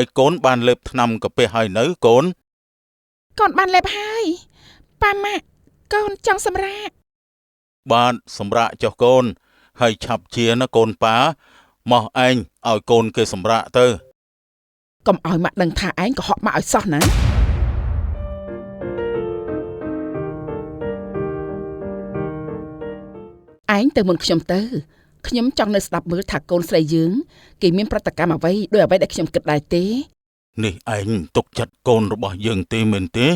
យកូនបានលេបថ្នាំកាពះហើយនៅកូន កូនបានលេបហើយប៉ាម៉ាក់កូនចង់សម្រាក បានសម្រាប់ចុះកូនហើយឆាប់ជាណាកូនប៉ាមកឯងឲ្យកូនគេសម្រាប់ទៅ កុំឲ្យម៉ាក់ដឹងថាឯងកុហកម៉ាក់ឲ្យសោះណាឯងទៅមុនខ្ញុំទៅខ្ញុំចង់នៅស្ដាប់មើលថាកូនស្រីយើងគេមានប្រតិកម្មអ្វីដោយអ្វីដែលខ្ញុំគិតដែរទេ នេះឯងទុកចិត្តកូនរបស់យើងទេមែនទេ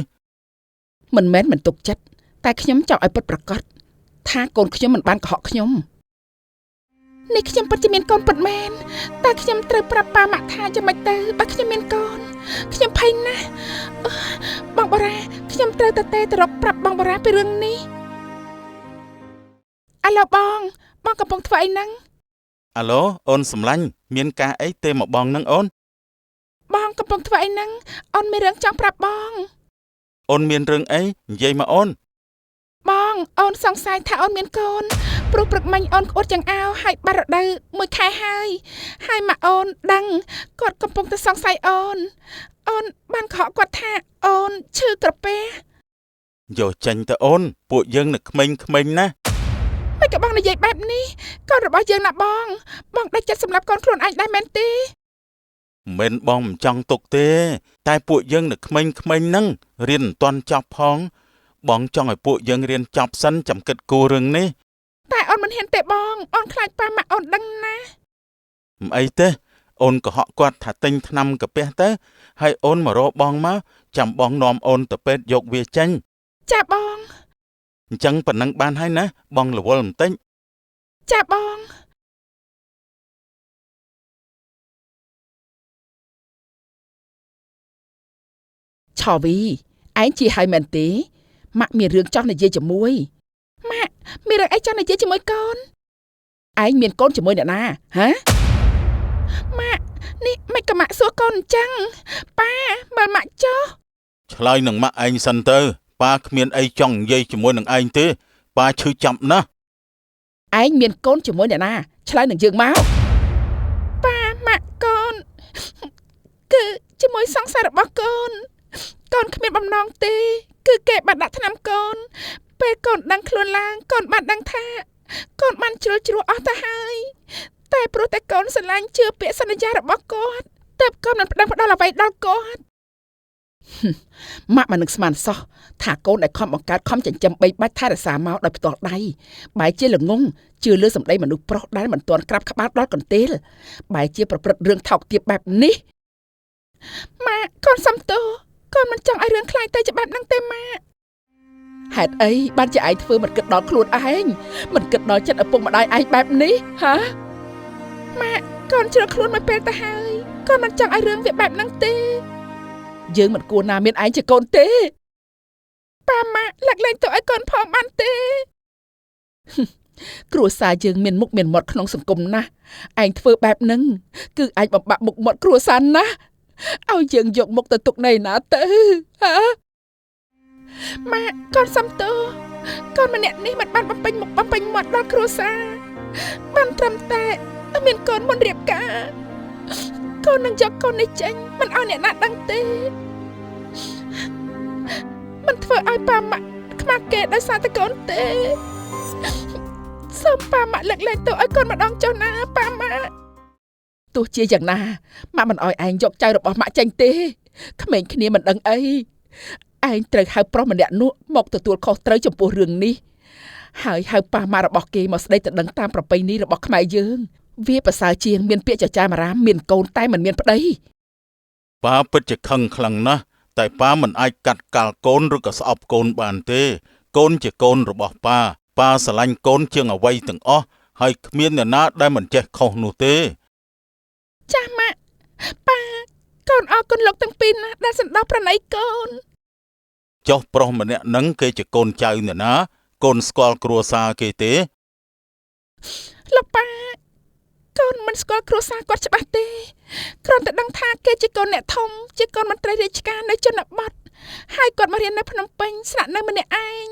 មិនមែនមិនទុកចិត្តតែខ្ញុំចង់ឲ្យពិតប្រាកដថាកូនខ្ញុំមិនបានកុហកខ្ញុំនេះខ្ញុំពិតជាមានកូនពិតមែនតែខ្ញុំត្រូវប្រាប់ប៉ាម៉ាក់ថាយ៉ាងម៉េចទៅបើខ្ញុំមានកូនខ្ញុំភ័យណាស់បងបារាខ្ញុំត្រូវទៅរកប្រាប់បងបារាពីរឿងនេះអាឡូបងកំពុងធ្វើអីហ្នឹង អាឡូអូនសំឡាញ់មានការអីទេមកបងនឹងអូន បងកំពុងធ្វើអីហ្នឹងអូនមានរឿងចង់ប្រាប់បង អូនមានរឿងអីនិយាយមកអូន បងអូនសង្ស័យថាអូនមានកូនព្រោះព្រឹកមិញអូនក្អួតចង្អោរហើយបាត់រដូវ1ខែហើយម៉ាក់អូនដឹងគាត់កំពុងតែសង្ស័យអូនបានកុហកគាត់ថាអូនឈឺក្រពះ យកចេញទៅអូនពួកយើងនៅក្មេងៗណា មិនក៏បងនិយាយបែបនេះកូនរបស់យើងណាបងដាច់ចិត្តសម្រាប់កូនខ្លួនឯងដែរមែនទេ មិនបងមិនចង់ទុកទេតែពួកយើងនៅក្មេងៗហ្នឹងរៀនមិនទាន់ចប់ផងបងចង់ឲ្យពួកយើងរៀនចប់សិនចាំគិតគូររឿងនេះ តែអូនមិនហ៊ានទេបងអូនខ្លាចប៉ាម៉ាក់អូនដឹងណា មិនអីទេអូនកុហកគាត់ថាទិញថ្នាំកាពះទៅហើយអូនមករកបងមកចាំបងនាំអូនទៅពេទ្យយកវាចេញ ចាបង អញ្ចឹងប៉ុណ្ណឹងបានហើយណាបងរវល់បន្តិច ចាបង ឆោវីឯងជាហើយមែនទេម៉ាក់មានរឿងចង់និយាយជាមួយម៉ាក់មានរឿងអីចង់និយាយជាមួយកូនឯងមានកូនជាមួយអ្នកណាហ៎ម៉ាក់នេះមិនក៏ម៉ាក់សួរកូនអញ្ចឹងប៉ាមើលម៉ាក់ចុះ ឆ្លើយនឹងម៉ាក់ឯងសិនទៅប៉ាគ្មានអីចង់និយាយជាមួយនឹងឯងទេប៉ាឈឺចាប់ណាស់ ឯងមានកូនជាមួយអ្នកណាឆ្លើយនឹងយើងមកប៉ាម៉ាក់កូនគឺជាមួយសង្សាររបស់កូនគ្មានបំណងទេគឺគេបានដាក់ថ្នាំកូនពេលកូនដឹងខ្លួនឡើងកូនបានដឹងថាកូនបានជ្រុលជ្រួអស់ទៅហើយតែព្រោះតែកូនស្រឡាញ់ជឿពាក្យសន្យារបស់គាត់ទើបកូនមិនប្តឹងផ្ដាល់អ្វីដល់គាត់ម៉ាក់មិននឹកស្មានសោះថាកូនដែលខំបង្កើតខំចិញ្ចឹមបីបាច់ថែរក្សាមកដោយផ្ទាល់ដៃបែរជាល្ងងជឿលើសម្ដីមនុស្សប្រុសដែលមិនទាន់ក្រាបក្បាលដល់កន្ទេលបែរជាប្រព្រឹត្តរឿងថោកទាបបែបនេះម៉ាក់កូនសំទោសកូនមិនចង់ឲ្យរឿងខ្លាយទៅជាបែបហ្នឹងទេម៉ាក់ហេតុអីបានជាឯងធ្វើមិនគិតដល់ខ្លួនឯងមិនគិតដល់ចិត្តឪពុកម្ដាយឯងបែបនេះហាម៉ាក់កូនជ្រើខ្លួនមកពេលទៅហើយកូនមិនចង់ឲ្យរឿងវាបែបហ្នឹងទេយើងមិនគួរណាមានឯងជាកូនទេប៉ាម៉ាក់លាក់លែងទៅឲ្យកូនផងបានទេគ្រួសារយើងមានមុខមានមាត់ក្នុងសង្គមណាស់ឯងធ្វើបែបហ្នឹងគឺអាចបំបាក់មុខមាត់គ្រួសារណាស់ឲ្យយើងយកមុខទៅទុកនៅណាទៅហ៎ម៉ាក់កូនសំទោសកូនម្នាក់នេះមិនបានបំពេញមុខបំពេញមាត់ដល់គ្រួសារបានត្រឹមតែមានកូនមុនរៀបការកូននឹងយកកូននេះចេញមិនឲ្យអ្នកណាដឹងទេមិនធ្វើឲ្យប៉ាម៉ាក់ខ្មាស់គេដោយសារតែកូនទេសូមប៉ាម៉ាក់លើកលែងទោសឲ្យកូនម្ដងចុះណាប៉ាម៉ាក់ទោះជាយ៉ាងណាម៉ាក់មិនឲ្យឯងយកចៅរបស់ម៉ាក់ចេញទេក្មេងគ្នាមិនដឹងអីឯងត្រូវហៅប្រុសម្នាក់នោះមកទទួលខុសត្រូវចំពោះរឿងនេះហើយហៅប៉ាម៉ាក់របស់គេមកស្ដីទៅដឹងតាមប្រពៃណីរបស់ខ្មែរយើងវាប្រសើរជាងមានពាក្យចចាមអារាមមានកូនតែមិនមានប្តីប៉ាពិតជាខឹងខ្លាំងណាស់តែប៉ាមិនអាចកាត់កាល់កូនឬក៏ស្អប់កូនបានទេកូនជាកូនរបស់ប៉ាស្រឡាញ់កូនជាងអ្វីទាំងអស់ហើយគ្មានអ្នកណាដែលមិនចេះខុសនោះទេចាស់ម៉ាក់ប៉ាកូនអរគុណលោកទាំងពីរណាស់ដែលសន្តោសប្រណីកូនចុះប្រុសម្នាក់ហ្នឹងគេជាកូនចៅអ្នកណាកូនស្គាល់គ្រួសារគេទេលោកប៉ាកូនមិនស្គាល់គ្រួសារគាត់ច្បាស់ទេគ្រាន់តែដឹងថាគេជាកូនអ្នកធំជាកូនមន្ត្រីរាជការនៅជនបទហើយគាត់មករៀននៅភ្នំពេញស្នាក់នៅម្នាក់ឯង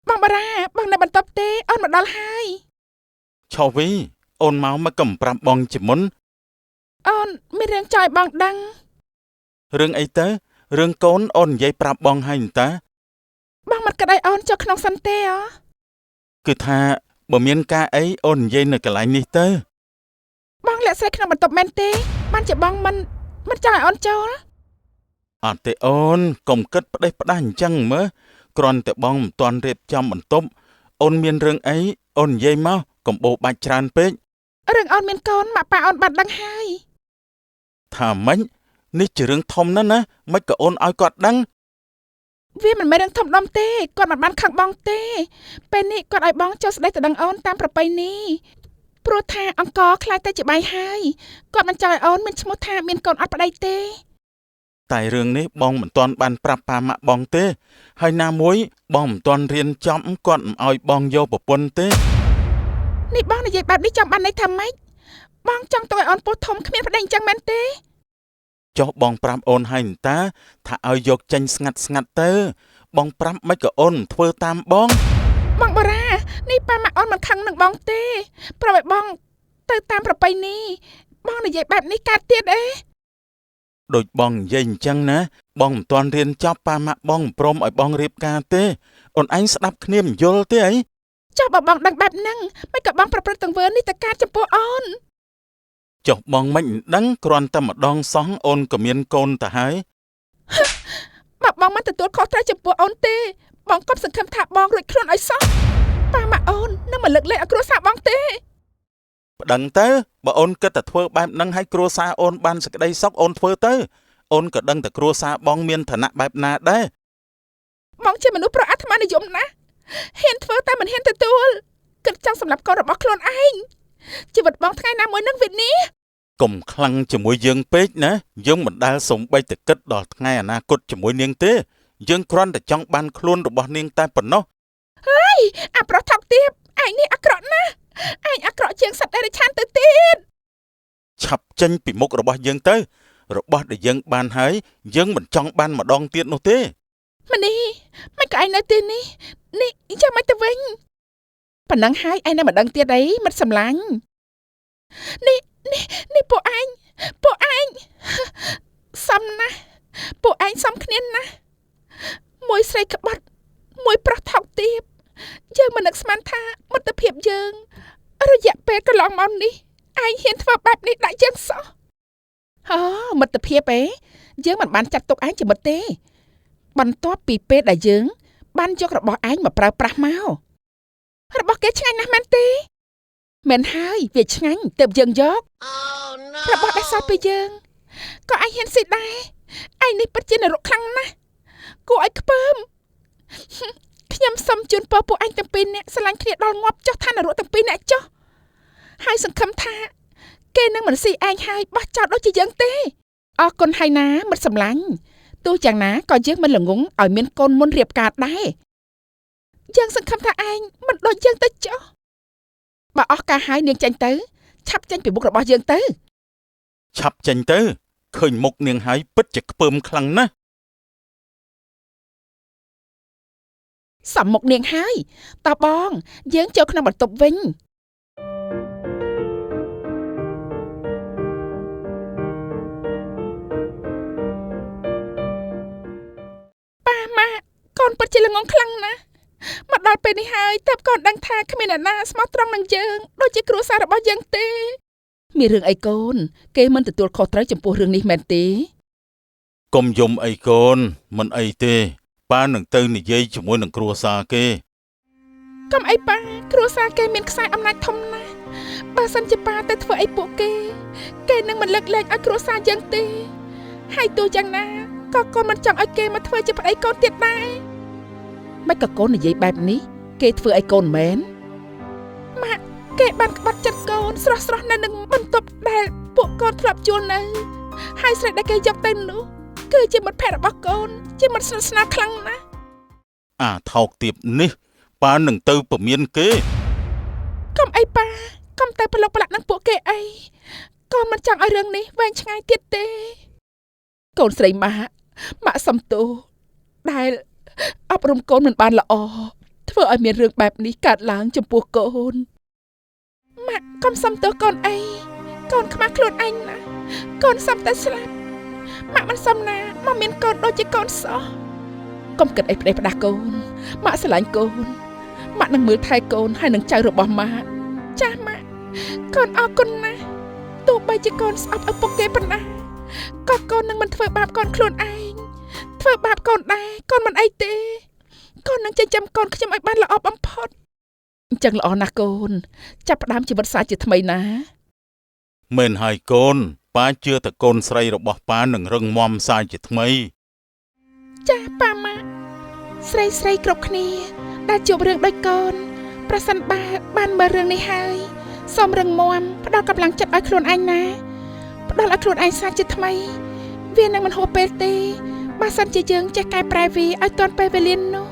បងបា បារ៉ាបងនៅបន្ទប់ទេអូនមកដល់ហើយ ឆោវីអូនមកមកកំប្រាប់បងជាមុន អូនមានរឿងចង់ឲ្យបងដឹង រឿងអីទៅរឿងកូនអូននិយាយប្រាប់បងហើយតើ បងមិនគិតឲ្យអូនចូលក្នុងសិនទេអ្ហ៎ គឺថាបើមានការអីអូននិយាយនៅកន្លែងនេះទៅ បងលាក់ស្រីក្នុងបន្ទប់មែនទេបានជាបងមិនចង់ឲ្យអូនចូល អត់ទេអូនកុំគិតផ្ដេសផ្ដាស់អញ្ចឹងមើលគ្រាន់តែបងមិនទាន់រៀបចំបន្ទប់អូនមានរឿងអីអូននិយាយមកកុំបោបាច់ច្រើនពេក រឿងអូនមានកូនម៉ាក់ប៉ាអូនបានដឹងហើយ ថាម៉េចនេះជារឿងធំណាស់ណាមិនក៏អូនឲ្យគាត់ដឹង វាមិនមែនរឿងធំដុំទេគាត់មិនបានខឹងបងទេពេលនេះគាត់ឲ្យបងចូលស្ដីទៅដឹងអូនតាមប្រពៃណីព្រោះថាអង្គខ្លាចតែជាបាយហើយគាត់មិនចង់ឲ្យអូនមានឈ្មោះថាមានកូនអត់ប្តីទេ តែរឿងនេះបងមិនទាន់បានប្រាប់ប៉ាម៉ាក់បងទេហើយណាមួយបងមិនទាន់រៀនចំគាត់មិនឲ្យបងយកប្រពន្ធទេ នេះបងនិយាយបែបនេះចង់បានន័យថាម៉េចបងចង់ទៅឲ្យអូនពោះធំគ្មានប្តីអញ្ចឹងមែនទេ ចុះបងប្រាប់អូនហើយតាថាឲ្យយកចេញស្ងាត់ទៅបងប្រាប់មិនក៏អូនធ្វើតាមបង បងបារ៉ានេះប៉ាម៉ាក់អូនមិនខឹងនឹងបងទេប្រាប់ឲ្យបងទៅតាមប្រពៃណីបងនិយាយបែបនេះកើតទៀតអេ ដូចបងនិយាយអញ្ចឹងណាបងមិនទាន់រៀនចប់ប៉ាម៉ាក់បងព្រមឲ្យបងរៀបការទេអូនឯងស្ដាប់គ្នាមិនយល់ទេអី ចុះបើបងដឹងបែបហ្នឹងមិនក៏បងប្រព្រឹត្តទង្វើនេះទៅកើតចំពោះអូន ចុះបងមិនដឹងគ្រាន់តែម្ដងសោះអូនក៏មានកូនទៅហើយ បើបងមិនទទួលខុសត្រូវចំពោះអូនទេបងក៏សង្ឃឹមថាបងរួចខ្លួនឲ្យសោះប៉ាម៉ាក់អូននឹងមិនលើកលែងឲ្យគ្រួសារបងទេ ប្តឹងទៅបើអូនគិតតែធ្វើបែបហ្នឹងឲ្យគ្រួសារអូនបានសេចក្តីសុខអូនធ្វើទៅអូនក៏ដឹងតែគ្រួសារបងមានឋានៈបែបណាដែរ បងជាមនុស្សប្រអាត្មានិយមណាស់ហ៊ានធ្វើតែមិនហ៊ានទទួលគិតចង់សម្លាប់កូនរបស់ខ្លួនឯងជីវិតបងថ្ងៃណាមួយនឹងវិនាស កុំខ្លាំងជាមួយយើងពេកណាយើងមិនដែលសំបីតែគិតដល់ថ្ងៃអនាគតជាមួយនាងទេយើងគ្រាន់តែចង់បានខ្លួនរបស់នាងតែប៉ុណ្ណោះ ហើយអាប្រុសថោកទាបឯងនេះអាក្រក់ណាស់ឯងអាក្រក់ជាងសត្វដេរឆានទៅទៀត ឆាប់ចេញពីមុខរបស់យើងទៅរបស់ដែលយើងបានហើយយើងមិនចង់បានម្ដងទៀតនោះទេ ម៉ានីមិនក៏ឯងនៅទីនេះចាំមិនទៅវិញប៉ណ្ណឹងហើយឯងនៅមិនដឹងទៀតអីមិនសម្លាញ់នេះពួកឯងសំណាស់ពួកឯងសំគ្នាណាស់មួយស្រីក្បត់មួយប្រុសថោកទាបយើងមិននឹកស្មានថាមិត្តភាពយើងរយៈពេលកន្លងមកនេះឯងហ៊ានធ្វើបែបនេះដាក់យើងសោះអូមិត្តភាពយើងមិនបានចាត់ទុកឯងជាមិត្តទេបន្ទាប់ពីពេលដែលយើងបានយករបស់ឯងមកប្រើប្រាស់មករបស់គេឆ្ងាញ់ណាស់មែនទេមែនហើយវាឆ្ងាញ់ទើបយើងយករបស់ដែលសល់ពីយើងក៏ឯងហ៊ានស៊ីដែរឯងនេះពិតជានរកខ្លាំងណាស់គួរឲ្យខ្ពើមខ្ញុំសូមជូនពរពួកឯងទាំងពីរនាក់ស្រឡាញ់គ្នាដល់ងាប់ចុះឋានរកទាំងពីរនាក់ចុះហើយសង្ឃឹមថាគេនឹងមិនស៊ីឯងហើយបោះចោលដូចជាយើងទេអរគុណហើយណាមិត្តសម្លាញ់ទោះយ៉ាងណាក៏យើងមិនល្ងងឲ្យមានកូនមុនរៀបការដែរយើងសង្ឃឹមថាឯងមិនដូចយើងទៅចុះបើអស់ការហើយនាងចេញទៅឆាប់ចេញពីមុខរបស់យើងទៅឆាប់ចេញទៅឃើញមុខនាងហើយពិតជាខ្ពើមខ្លាំងណាស់ សំមុខនាងហើយតើបងយើងចូលក្នុងបន្ទប់វិញប៉ាម៉ាក់កូនពិតជាល្ងងខ្លាំងណាស់មកដល់ពេលនេះហើយតើកូនដឹងថាគ្មានអ្នកណាស្មោះត្រង់នឹងយើងដូចជាគ្រួសាររបស់យើងទេមានរឿងអីកូនគេមិនទទួលខុសត្រូវចំពោះរឿងនេះមែនទេ កុំយំអីកូនមិនអីទេប៉ានឹងទៅនិយាយជាមួយនឹងគ្រួសារគេ កុំអីប៉ាគ្រួសារគេមានខ្សែអំណាចធំណាស់បើសិនជាប៉ាទៅធ្វើអីពួកគេនឹងមិនលើកលែងឲ្យគ្រួសារយើងទេហើយទោះយ៉ាងណាក៏កូនមិនចង់ឲ្យគេមកធ្វើជាប្តីកូនទៀតដែរមិនក៏កូននិយាយបែបនេះគេធ្វើឲ្យកូនមែនម៉ាក់គេបានក្បត់ចិត្តកូនស្រស់នៅនឹងបន្ទប់ដែលពួកកូនធ្លាប់ជួលនៅហើយស្រីដែលគេយកទៅនោះគឺជាមិត្តភក្តិរបស់កូនជាមិត្តស្និទ្ធស្នាលខ្លាំងណាស់ អាថោកទាបនេះប៉ានឹងទៅពមៀនគេ កុំអីប៉ាកុំទៅប្រឡប់ប្រឡាក់នឹងពួកគេអីកូនមិនចង់ឲ្យរឿងនេះវែងឆ្ងាយទៀតទេកូនស្រីម៉ាក់សំទោសដែលអប់រំកូនមិនបានល្អធ្វើ ធ្វើឲ្យមានរឿងបែបនេះកើតឡើងចំពោះកូនម៉ាក់កុំសុំទោសកូនអីកូនខ្មាស់ខ្លួនឯងណាកូនសុំតែស្លាប់ម៉ាក់មិនសុំណាមកមានកូនដូចជាកូនសោះកុំគិតអីផ្ដេសផ្ដាស់កូនម៉ាក់ស្រឡាញ់កូនម៉ាក់នឹងមើលថែកូនហើយនឹងចៅរបស់ម៉ាក់ចាស់ម៉ាក់កូនអរគុណណាស់ទោះបីជាកូនស្អប់ឪពុកគេប៉ុណ្ណាក៏កូននឹងមិនធ្វើបាបកូនខ្លួនឯងធ្វើបាបកូនដែរកូនមិនអីទេកូននឹងចិញ្ចឹមកូនខ្ញុំឲ្យបានល្អបំផុតអញ្ចឹងល្អណាស់កូនចាប់ផ្ដើមជីវិតសាជាថ្មីណា មែនហើយកូនប៉ាជឿតែកូនស្រីរបស់ប៉ានឹងរឹងមាំសាយជាថ្មី ចាប៉ាម៉ាក់ស្រីគ្រប់គ្នាដែលជួបរឿងដូចកូនប្រសិនបើបានមើលរឿងនេះហើយសូមរឹងមាំផ្ដល់កម្លាំងចិត្តឲ្យខ្លួនឯងណាផ្ដល់ឲ្យខ្លួនឯងសាជាថ្មីវានឹងមិនហួសពេលទេបើសិនជាយើងចេះកែប្រែវាឲ្យទាន់ពេលវេលានោះ